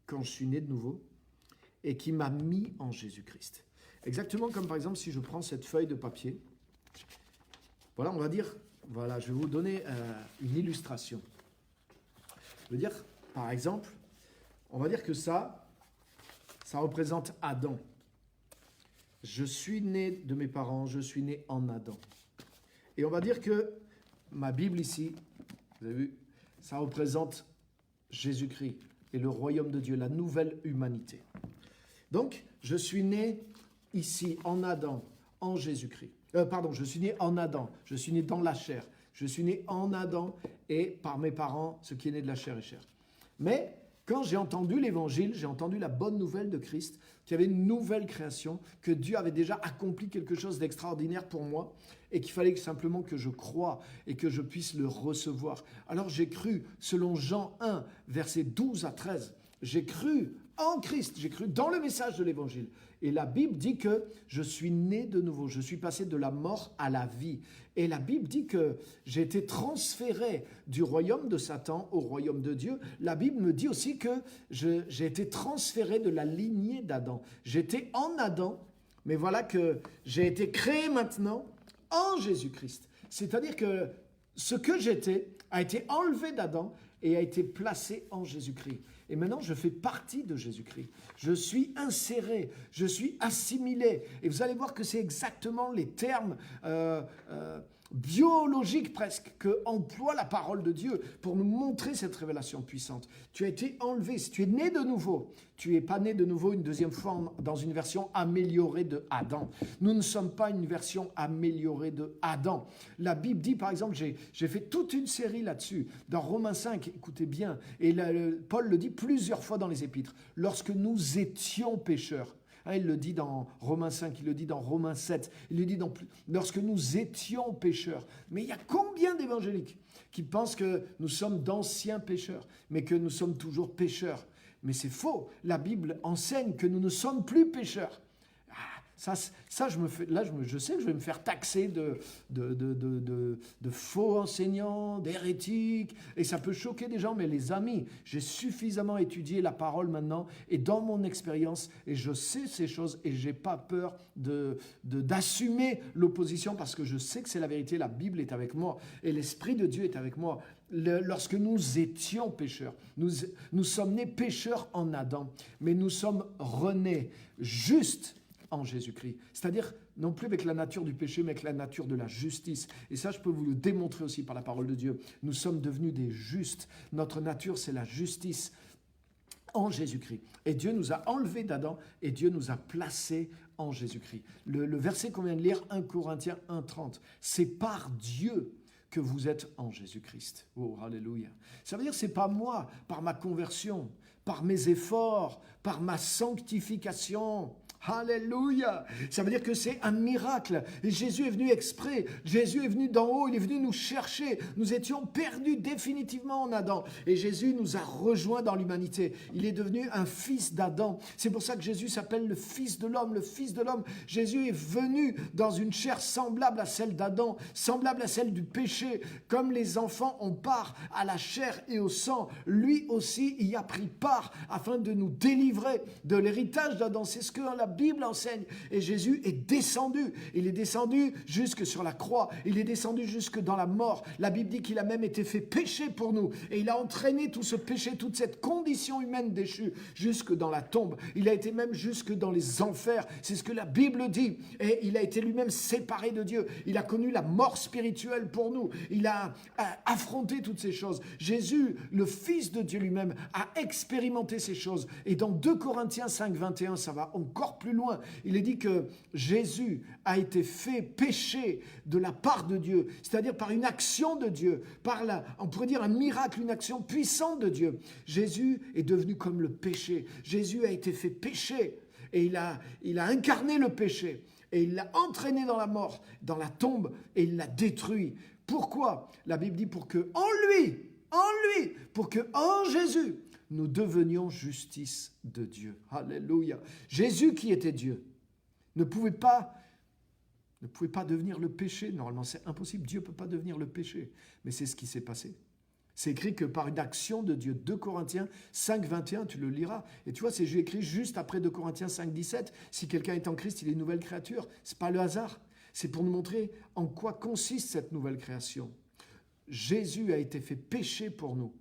quand je suis né de nouveau et qui m'a mis en Jésus-Christ. Exactement comme par exemple si je prends cette feuille de papier. Voilà, on va dire, voilà, je vais vous donner une illustration. Je veux dire, par exemple, on va dire que ça représente Adam. Je suis né de mes parents, je suis né en Adam. Et on va dire que ma Bible ici, vous avez vu, ça représente Jésus-Christ et le royaume de Dieu, la nouvelle humanité. Donc, je suis né ici en Adam, en Jésus-Christ. Je suis né en Adam, je suis né dans la chair, je suis né en Adam et par mes parents, ce qui est né de la chair est chair. Mais quand j'ai entendu l'évangile, j'ai entendu la bonne nouvelle de Christ, qu'il y avait une nouvelle création, que Dieu avait déjà accompli quelque chose d'extraordinaire pour moi et qu'il fallait simplement que je croie et que je puisse le recevoir. Alors j'ai cru, selon Jean 1, versets 12 à 13, j'ai cru en Christ, j'ai cru dans le message de l'évangile. Et la Bible dit que je suis né de nouveau, je suis passé de la mort à la vie. Et la Bible dit que j'ai été transféré du royaume de Satan au royaume de Dieu. La Bible me dit aussi que j'ai été transféré de la lignée d'Adam. J'étais en Adam, mais voilà que j'ai été créé maintenant en Jésus-Christ. C'est-à-dire que ce que j'étais a été enlevé d'Adam et a été placé en Jésus-Christ. Et maintenant, je fais partie de Jésus-Christ. Je suis inséré, je suis assimilé. Et vous allez voir que c'est exactement les termes biologiques presque que emploie la parole de Dieu pour nous montrer cette révélation puissante. Tu as été enlevé, si tu es né de nouveau, tu n'es pas né de nouveau une deuxième fois dans une version améliorée de Adam. Nous ne sommes pas une version améliorée de Adam. La Bible dit, par exemple, j'ai fait toute une série là-dessus, dans Romains 5, écoutez bien, et Paul le dit plusieurs fois dans les épîtres, lorsque nous étions pécheurs. Il le dit dans Romains 5, il le dit dans Romains 7, il le dit lorsque nous étions pécheurs. Mais il y a combien d'évangéliques qui pensent que nous sommes d'anciens pécheurs, mais que nous sommes toujours pécheurs? Mais c'est faux. La Bible enseigne que nous ne sommes plus pécheurs. Je sais que je vais me faire taxer de faux enseignants, d'hérétiques, et ça peut choquer des gens, mais les amis, j'ai suffisamment étudié la parole maintenant, et dans mon expérience, et je sais ces choses, et j'ai pas peur d'assumer l'opposition, parce que je sais que c'est la vérité, la Bible est avec moi, et l'Esprit de Dieu est avec moi. Lorsque nous étions pécheurs, nous sommes nés pécheurs en Adam, mais nous sommes renés justes en Jésus-Christ. C'est-à-dire, non plus avec la nature du péché, mais avec la nature de la justice. Et ça, je peux vous le démontrer aussi par la parole de Dieu. Nous sommes devenus des justes. Notre nature, c'est la justice en Jésus-Christ. Et Dieu nous a enlevés d'Adam et Dieu nous a placés en Jésus-Christ. Le verset qu'on vient de lire, 1 Corinthiens 1,30, c'est par Dieu que vous êtes en Jésus-Christ. Oh, alléluia. Ça veut dire que ce n'est pas moi, par ma conversion, par mes efforts, par ma sanctification. Alléluia! Ça veut dire que c'est un miracle. Et Jésus est venu exprès. Jésus est venu d'en haut. Il est venu nous chercher. Nous étions perdus définitivement en Adam. Et Jésus nous a rejoints dans l'humanité. Il est devenu un fils d'Adam. C'est pour ça que Jésus s'appelle le fils de l'homme. Le fils de l'homme. Jésus est venu dans une chair semblable à celle d'Adam, semblable à celle du péché. Comme les enfants ont part à la chair et au sang, lui aussi y a pris part. part afin de nous délivrer de l'héritage d'Adam. C'est ce que la Bible enseigne. Et Jésus est descendu. Il est descendu jusque sur la croix. Il est descendu jusque dans la mort. La Bible dit qu'il a même été fait péché pour nous. Et il a entraîné tout ce péché, toute cette condition humaine déchue jusque dans la tombe. Il a été même jusque dans les enfers. C'est ce que la Bible dit. Et il a été lui-même séparé de Dieu. Il a connu la mort spirituelle pour nous. Il a affronté toutes ces choses. Jésus, le Fils de Dieu lui-même, a expérimenté ces choses. Et dans 2 Corinthiens 5, 21, ça va encore plus loin. Il est dit que Jésus a été fait péché de la part de Dieu, c'est-à-dire par une action de Dieu, on pourrait dire un miracle, une action puissante de Dieu. Jésus est devenu comme le péché. Jésus a été fait péché et il a incarné le péché et il l'a entraîné dans la mort, dans la tombe et il l'a détruit. Pourquoi? La Bible dit pour que en Jésus, nous devenions justice de Dieu. Alléluia. Jésus qui était Dieu ne pouvait pas devenir le péché. Normalement, c'est impossible. Dieu ne peut pas devenir le péché. Mais c'est ce qui s'est passé. C'est écrit que par une action de Dieu. 2 Corinthiens 5, 21, tu le liras. Et tu vois, c'est écrit juste après 2 Corinthiens 5, 17. Si quelqu'un est en Christ, il est une nouvelle créature. Ce n'est pas le hasard. C'est pour nous montrer en quoi consiste cette nouvelle création. Jésus a été fait péché pour nous.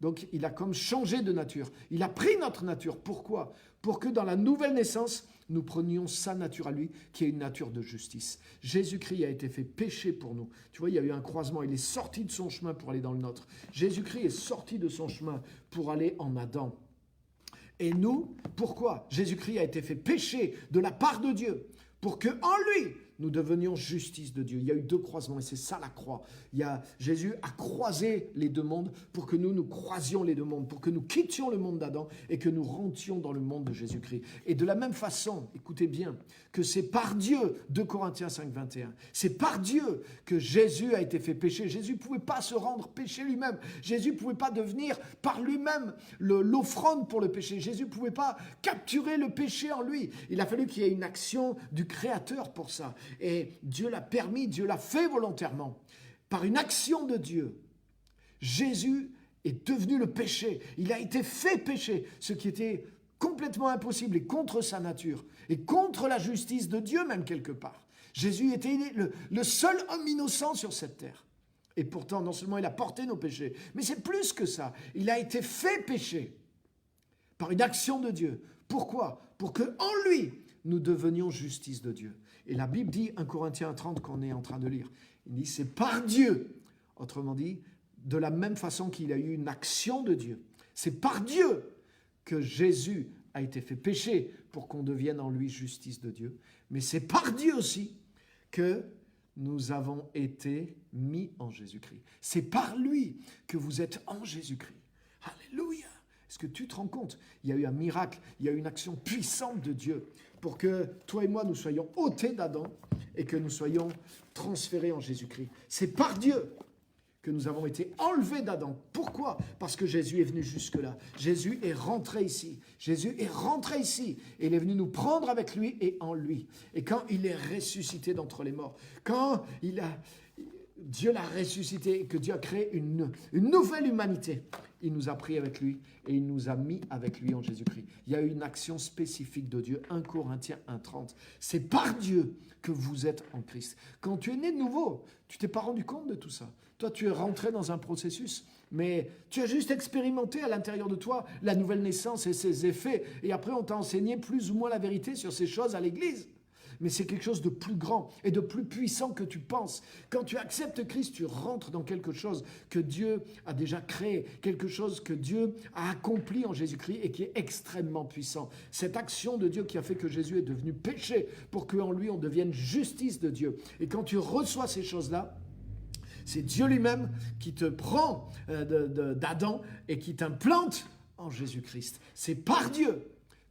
Donc, il a comme changé de nature. Il a pris notre nature. Pourquoi? Pour que dans la nouvelle naissance, nous prenions sa nature à lui, qui est une nature de justice. Jésus-Christ a été fait péché pour nous. Tu vois, il y a eu un croisement. Il est sorti de son chemin pour aller dans le nôtre. Jésus-Christ est sorti de son chemin pour aller en Adam. Et nous, pourquoi? Jésus-Christ a été fait péché de la part de Dieu, pour que en lui, nous devenions justice de Dieu. Il y a eu 2 croisements et c'est ça la croix. Jésus a croisé les 2 mondes pour que nous croisions les 2 mondes, pour que nous quittions le monde d'Adam et que nous rentrions dans le monde de Jésus-Christ. Et de la même façon, écoutez bien, que c'est par Dieu, 2 Corinthiens 5, 21, c'est par Dieu que Jésus a été fait péché. Jésus ne pouvait pas se rendre péché lui-même. Jésus ne pouvait pas devenir par lui-même l'offrande pour le péché. Jésus ne pouvait pas capturer le péché en lui. Il a fallu qu'il y ait une action du Créateur pour ça. Et Dieu l'a permis, Dieu l'a fait volontairement. Par une action de Dieu, Jésus est devenu le péché. Il a été fait péché, ce qui était complètement impossible et contre sa nature et contre la justice de Dieu même quelque part. Jésus était le seul homme innocent sur cette terre. Et pourtant, non seulement il a porté nos péchés, mais c'est plus que ça. Il a été fait péché par une action de Dieu. Pourquoi? Pour qu'en lui, nous devenions justice de Dieu. Et la Bible dit, 1 Corinthiens 30 qu'on est en train de lire, il dit c'est par Dieu. Autrement dit, de la même façon qu'il a eu une action de Dieu. C'est par Dieu que Jésus a été fait péché pour qu'on devienne en lui justice de Dieu. Mais c'est par Dieu aussi que nous avons été mis en Jésus-Christ. C'est par lui que vous êtes en Jésus-Christ. Alléluia! Est-ce que tu te rends compte? Il y a eu un miracle, il y a eu une action puissante de Dieu pour que toi et moi, nous soyons ôtés d'Adam et que nous soyons transférés en Jésus-Christ. C'est par Dieu que nous avons été enlevés d'Adam. Pourquoi? Parce que Jésus est venu jusque-là. Jésus est rentré ici. Jésus est rentré ici. Et il est venu nous prendre avec lui et en lui. Et quand il est ressuscité d'entre les morts, quand Dieu l'a ressuscité et que Dieu a créé une nouvelle humanité, il nous a pris avec lui et il nous a mis avec lui en Jésus-Christ. Il y a une action spécifique de Dieu. 1 Corinthiens 1,30. C'est par Dieu que vous êtes en Christ. Quand tu es né de nouveau, tu t'es pas rendu compte de tout ça. Toi, tu es rentré dans un processus, mais tu as juste expérimenté à l'intérieur de toi la nouvelle naissance et ses effets. Et après, on t'a enseigné plus ou moins la vérité sur ces choses à l'église. Mais c'est quelque chose de plus grand et de plus puissant que tu penses. Quand tu acceptes Christ, tu rentres dans quelque chose que Dieu a déjà créé, quelque chose que Dieu a accompli en Jésus-Christ et qui est extrêmement puissant. Cette action de Dieu qui a fait que Jésus est devenu péché pour qu'en lui on devienne justice de Dieu. Et quand tu reçois ces choses-là, c'est Dieu lui-même qui te prend d'Adam et qui t'implante en Jésus-Christ. C'est par Dieu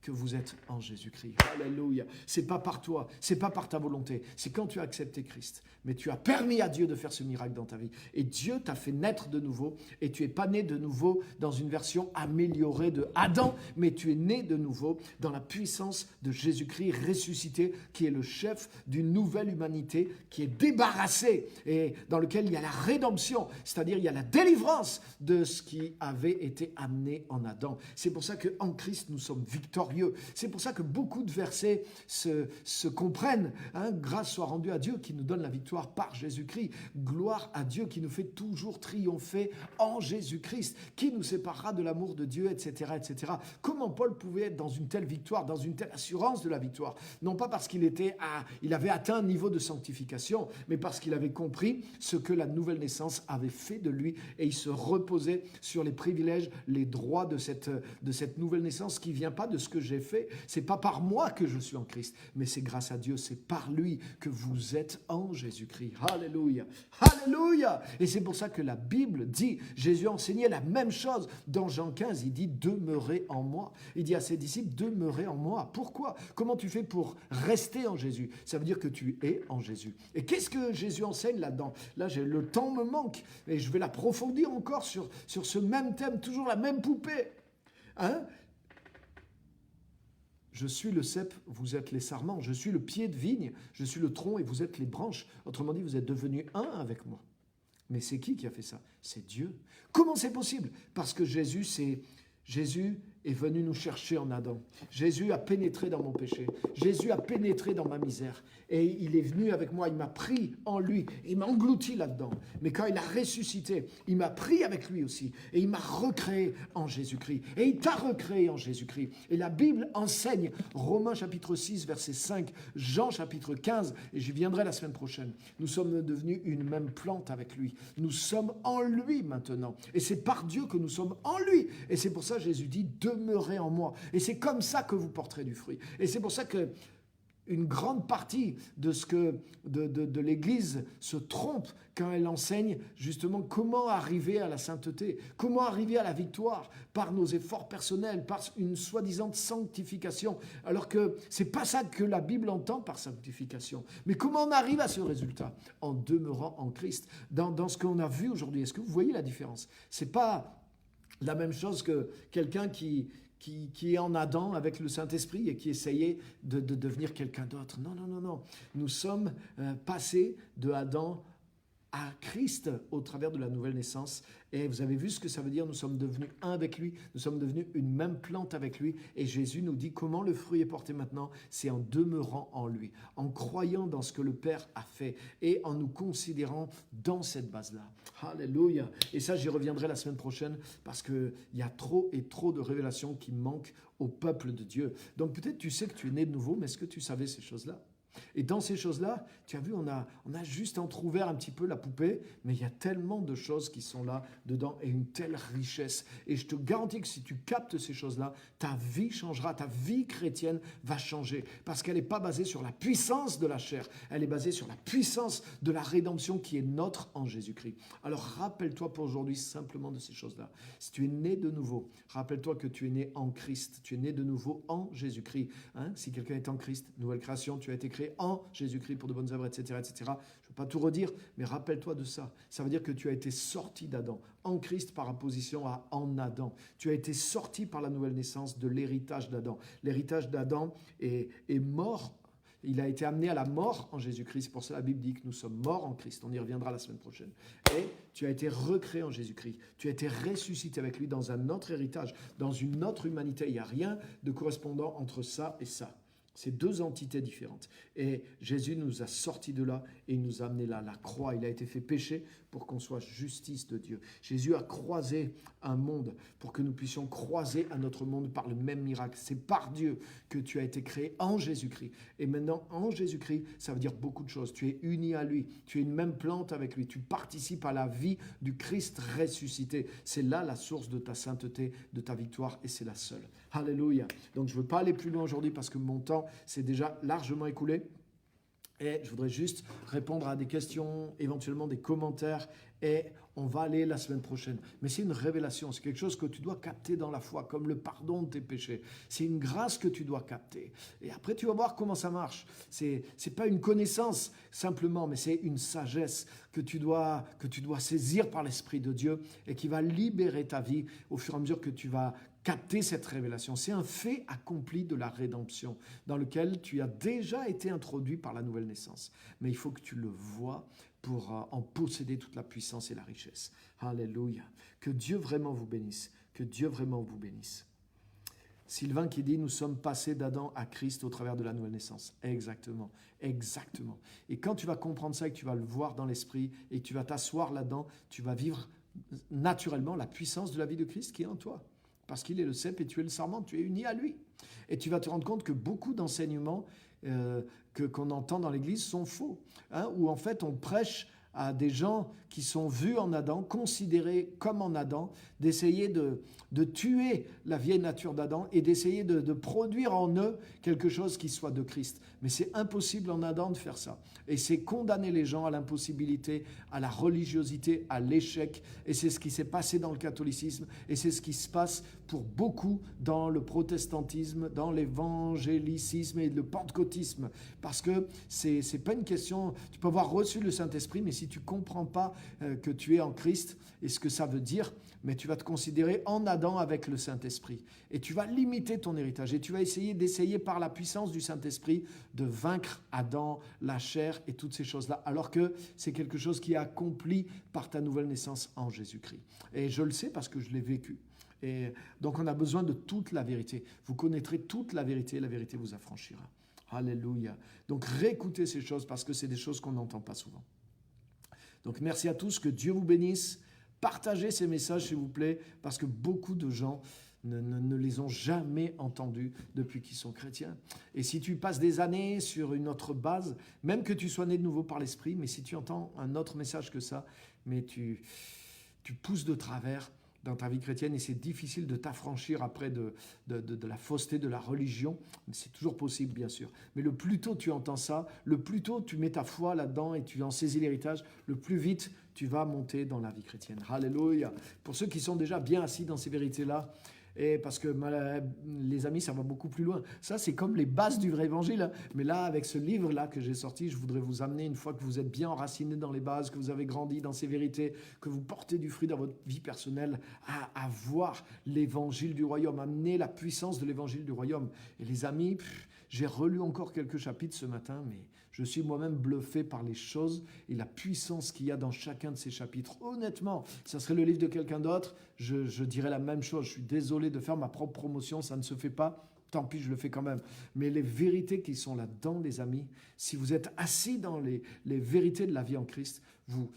que vous êtes en Jésus-Christ. Alléluia. C'est pas par toi, c'est pas par ta volonté, c'est quand tu as accepté Christ. Mais tu as permis à Dieu de faire ce miracle dans ta vie. Et Dieu t'a fait naître de nouveau. Et tu n'es pas né de nouveau dans une version améliorée de Adam, mais tu es né de nouveau dans la puissance de Jésus-Christ ressuscité, qui est le chef d'une nouvelle humanité, qui est débarrassée et dans lequel il y a la rédemption, c'est-à-dire il y a la délivrance de ce qui avait été amené en Adam. C'est pour ça qu'en Christ, nous sommes victorieux. C'est pour ça que beaucoup de versets se comprennent. Grâce soit rendue à Dieu qui nous donne la victoire par Jésus-Christ. Gloire à Dieu qui nous fait toujours triompher en Jésus-Christ. Qui nous séparera de l'amour de Dieu, etc., etc. Comment Paul pouvait être dans une telle victoire, dans une telle assurance de la victoire? Non pas parce qu'il avait atteint un niveau de sanctification, mais parce qu'il avait compris ce que la nouvelle naissance avait fait de lui et il se reposait sur les privilèges, les droits de cette nouvelle naissance qui ne vient pas de ce que j'ai fait. C'est pas par moi que je suis en Christ, mais c'est grâce à Dieu, c'est par lui que vous êtes en Jésus-Christ. Alléluia, alléluia. Et c'est pour ça que la Bible dit, Jésus enseignait la même chose dans Jean 15, il dit demeurez en moi. Il dit à ses disciples demeurez en moi. Pourquoi? Comment tu fais pour rester en Jésus? Ça veut dire que tu es en Jésus. Et qu'est-ce que Jésus enseigne là-dedans? Là, le temps me manque et je vais l'approfondir encore sur ce même thème, toujours la même poupée. Je suis le cep, vous êtes les sarments. Je suis le pied de vigne, je suis le tronc et vous êtes les branches. Autrement dit, vous êtes devenus un avec moi. Mais c'est qui a fait ça? C'est Dieu. Comment c'est possible? Parce que Jésus est venu nous chercher en Adam. Jésus a pénétré dans mon péché. Jésus a pénétré dans ma misère. Et il est venu avec moi, il m'a pris en lui. Il m'a englouti là-dedans. Mais quand il a ressuscité, il m'a pris avec lui aussi. Et il m'a recréé en Jésus-Christ. Et il t'a recréé en Jésus-Christ. Et la Bible enseigne, Romains chapitre 6, verset 5, Jean chapitre 15, et j'y viendrai la semaine prochaine. Nous sommes devenus une même plante avec lui. Nous sommes en lui maintenant. Et c'est par Dieu que nous sommes en lui. Et c'est pour ça que Jésus dit, demeurez en moi. Et c'est comme ça que vous porterez du fruit. Et c'est pour ça que une grande partie de l'Église se trompe quand elle enseigne justement comment arriver à la sainteté, comment arriver à la victoire par nos efforts personnels, par une soi-disant sanctification, alors que c'est pas ça que la Bible entend par sanctification. Mais comment on arrive à ce résultat? En demeurant en Christ, dans ce qu'on a vu aujourd'hui. Est-ce que vous voyez la différence? C'est pas la même chose que quelqu'un qui est en Adam avec le Saint-Esprit et qui essayait de devenir quelqu'un d'autre. Non, non, non, non. Nous sommes passés de Adam à Christ au travers de la nouvelle naissance. Et vous avez vu ce que ça veut dire? Nous sommes devenus un avec lui, nous sommes devenus une même plante avec lui. Et Jésus nous dit comment le fruit est porté maintenant? C'est en demeurant en lui, en croyant dans ce que le Père a fait et en nous considérant dans cette base-là. Alléluia. Et ça, j'y reviendrai la semaine prochaine parce qu'il y a trop et trop de révélations qui manquent au peuple de Dieu. Donc peut-être tu sais que tu es né de nouveau, mais est-ce que tu savais ces choses-là? Et dans ces choses-là, tu as vu, on a juste entrouvert un petit peu la poupée, mais il y a tellement de choses qui sont là dedans et une telle richesse. Et je te garantis que si tu captes ces choses-là, ta vie changera, ta vie chrétienne va changer. Parce qu'elle n'est pas basée sur la puissance de la chair, elle est basée sur la puissance de la rédemption qui est notre en Jésus-Christ. Alors rappelle-toi pour aujourd'hui simplement de ces choses-là. Si tu es né de nouveau, rappelle-toi que tu es né en Christ, tu es né de nouveau en Jésus-Christ. Si quelqu'un est en Christ, nouvelle création, tu as été créé en Jésus-Christ pour de bonnes œuvres, etc., etc. Je ne veux pas tout redire, mais rappelle-toi de ça. Ça veut dire que tu as été sorti d'Adam, en Christ par opposition à en Adam. Tu as été sorti par la nouvelle naissance de l'héritage d'Adam. L'héritage d'Adam est mort. Il a été amené à la mort en Jésus-Christ. C'est pour ça que la Bible dit que nous sommes morts en Christ. On y reviendra la semaine prochaine. Et tu as été recréé en Jésus-Christ. Tu as été ressuscité avec lui dans un autre héritage, dans une autre humanité. Il n'y a rien de correspondant entre ça et ça. C'est deux entités différentes. Et Jésus nous a sortis de là et il nous a amenés là. La croix, il a été fait péché pour qu'on soit justice de Dieu. Jésus a croisé un monde pour que nous puissions croiser à notre monde par le même miracle. C'est par Dieu que tu as été créé en Jésus-Christ. Et maintenant, en Jésus-Christ, ça veut dire beaucoup de choses. Tu es uni à lui. Tu es une même plante avec lui. Tu participes à la vie du Christ ressuscité. C'est là la source de ta sainteté, de ta victoire et c'est la seule. Alléluia. Donc, je ne veux pas aller plus loin aujourd'hui parce que mon temps s'est déjà largement écoulé. Et je voudrais juste répondre à des questions, éventuellement des commentaires, et on va aller la semaine prochaine. Mais c'est une révélation, c'est quelque chose que tu dois capter dans la foi, comme le pardon de tes péchés. C'est une grâce que tu dois capter. Et après, tu vas voir comment ça marche. C'est pas une connaissance simplement, mais c'est une sagesse que tu dois saisir par l'Esprit de Dieu et qui va libérer ta vie au fur et à mesure que tu vas capter cette révélation. C'est un fait accompli de la rédemption dans lequel tu as déjà été introduit par la nouvelle naissance. Mais il faut que tu le vois pour en posséder toute la puissance et la richesse. Alléluia. Que Dieu vraiment vous bénisse. Que Dieu vraiment vous bénisse. Sylvain qui dit, nous sommes passés d'Adam à Christ au travers de la nouvelle naissance. Exactement, exactement. Et quand tu vas comprendre ça et que tu vas le voir dans l'esprit et que tu vas t'asseoir là-dedans, tu vas vivre naturellement la puissance de la vie de Christ qui est en toi. Parce qu'il est le cep et tu es le sarment, tu es uni à lui. Et tu vas te rendre compte que beaucoup d'enseignements qu'on entend dans l'Église sont faux. Où en fait on prêche à des gens qui sont vus en Adam, considérés comme en Adam, d'essayer de tuer la vieille nature d'Adam et d'essayer de produire en eux quelque chose qui soit de Christ. Mais c'est impossible en Adam de faire ça. Et c'est condamner les gens à l'impossibilité, à la religiosité, à l'échec. Et c'est ce qui s'est passé dans le catholicisme et c'est ce qui se passe pour beaucoup dans le protestantisme, dans l'évangélicisme et le pentecôtisme. Parce que c'est pas une question... Tu peux avoir reçu le Saint-Esprit, mais si tu ne comprends pas que tu es en Christ et ce que ça veut dire, mais tu vas te considérer en Adam avec le Saint-Esprit. Et tu vas limiter ton héritage. Et tu vas d'essayer par la puissance du Saint-Esprit de vaincre Adam, la chair et toutes ces choses-là. Alors que c'est quelque chose qui est accompli par ta nouvelle naissance en Jésus-Christ. Et je le sais parce que je l'ai vécu. Et donc on a besoin de toute la vérité. Vous connaîtrez toute la vérité vous affranchira. Alléluia. Donc réécoutez ces choses parce que c'est des choses qu'on n'entend pas souvent. Donc merci à tous, que Dieu vous bénisse. Partagez ces messages s'il vous plaît, parce que beaucoup de gens ne les ont jamais entendus depuis qu'ils sont chrétiens. Et si tu passes des années sur une autre base, même que tu sois né de nouveau par l'Esprit, mais si tu entends un autre message que ça, mais tu pousses de travers dans ta vie chrétienne et c'est difficile de t'affranchir après de la fausseté de la religion. C'est toujours possible, bien sûr. Mais le plus tôt tu entends ça, le plus tôt tu mets ta foi là-dedans et tu en saisis l'héritage, le plus vite tu vas monter dans la vie chrétienne. Alléluia. Pour ceux qui sont déjà bien assis dans ces vérités-là, et parce que les amis, ça va beaucoup plus loin. Ça, c'est comme les bases du vrai évangile. Mais là, avec ce livre-là que j'ai sorti, je voudrais vous amener, une fois que vous êtes bien enracinés dans les bases, que vous avez grandi dans ces vérités, que vous portez du fruit dans votre vie personnelle, à voir l'évangile du royaume, amener la puissance de l'évangile du royaume. Et les amis, j'ai relu encore quelques chapitres ce matin, mais je suis moi-même bluffé par les choses et la puissance qu'il y a dans chacun de ces chapitres. Honnêtement, ça serait le livre de quelqu'un d'autre, je dirais la même chose. Je suis désolé de faire ma propre promotion, ça ne se fait pas. Tant pis, je le fais quand même. Mais les vérités qui sont là-dedans, les amis, si vous êtes assis dans les vérités de la vie en Christ,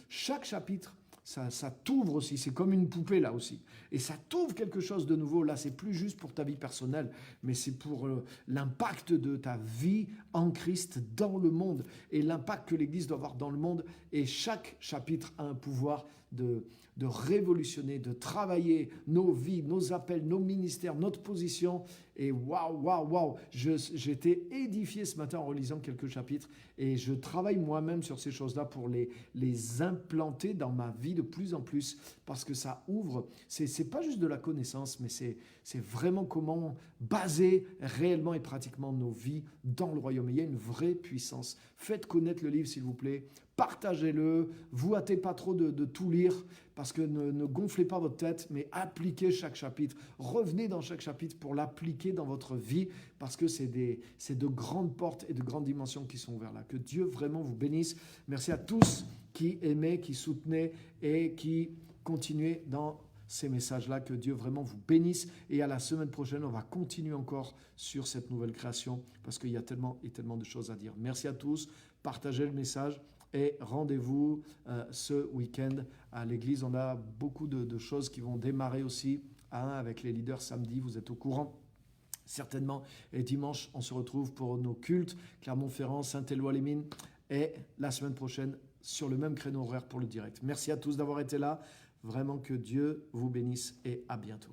chaque chapitre, ça t'ouvre aussi, c'est comme une poupée là aussi. Et ça t'ouvre quelque chose de nouveau. Là, c'est plus juste pour ta vie personnelle, mais c'est pour l'impact de ta vie en Christ dans le monde et l'impact que l'Église doit avoir dans le monde. Et chaque chapitre a un pouvoir de révolutionner, de travailler nos vies, nos appels, nos ministères, notre position. Et waouh, j'ai été édifié ce matin en relisant quelques chapitres et je travaille moi-même sur ces choses-là pour les implanter dans ma vie de plus en plus parce que ça ouvre, c'est pas juste de la connaissance, mais c'est vraiment comment baser réellement et pratiquement nos vies dans le royaume. Et il y a une vraie puissance. Faites connaître le livre, s'il vous plaît. Partagez-le. Vous hâtez pas trop de tout lire parce que ne gonflez pas votre tête, mais appliquez chaque chapitre. Revenez dans chaque chapitre pour l'appliquer dans votre vie parce que c'est de grandes portes et de grandes dimensions qui sont ouvertes là. Que Dieu vraiment vous bénisse. Merci à tous qui aimaient, qui soutenaient et qui continuaient dans ces messages-là. Que Dieu vraiment vous bénisse. Et à la semaine prochaine, on va continuer encore sur cette nouvelle création parce qu'il y a tellement et tellement de choses à dire. Merci à tous. Partagez le message. Et rendez-vous ce week-end à l'église. On a beaucoup de choses qui vont démarrer aussi avec les leaders samedi. Vous êtes au courant certainement. Et dimanche, on se retrouve pour nos cultes. Clermont-Ferrand, Saint-Éloi-les-Mines. Et la semaine prochaine, sur le même créneau horaire pour le direct. Merci à tous d'avoir été là. Vraiment que Dieu vous bénisse et à bientôt.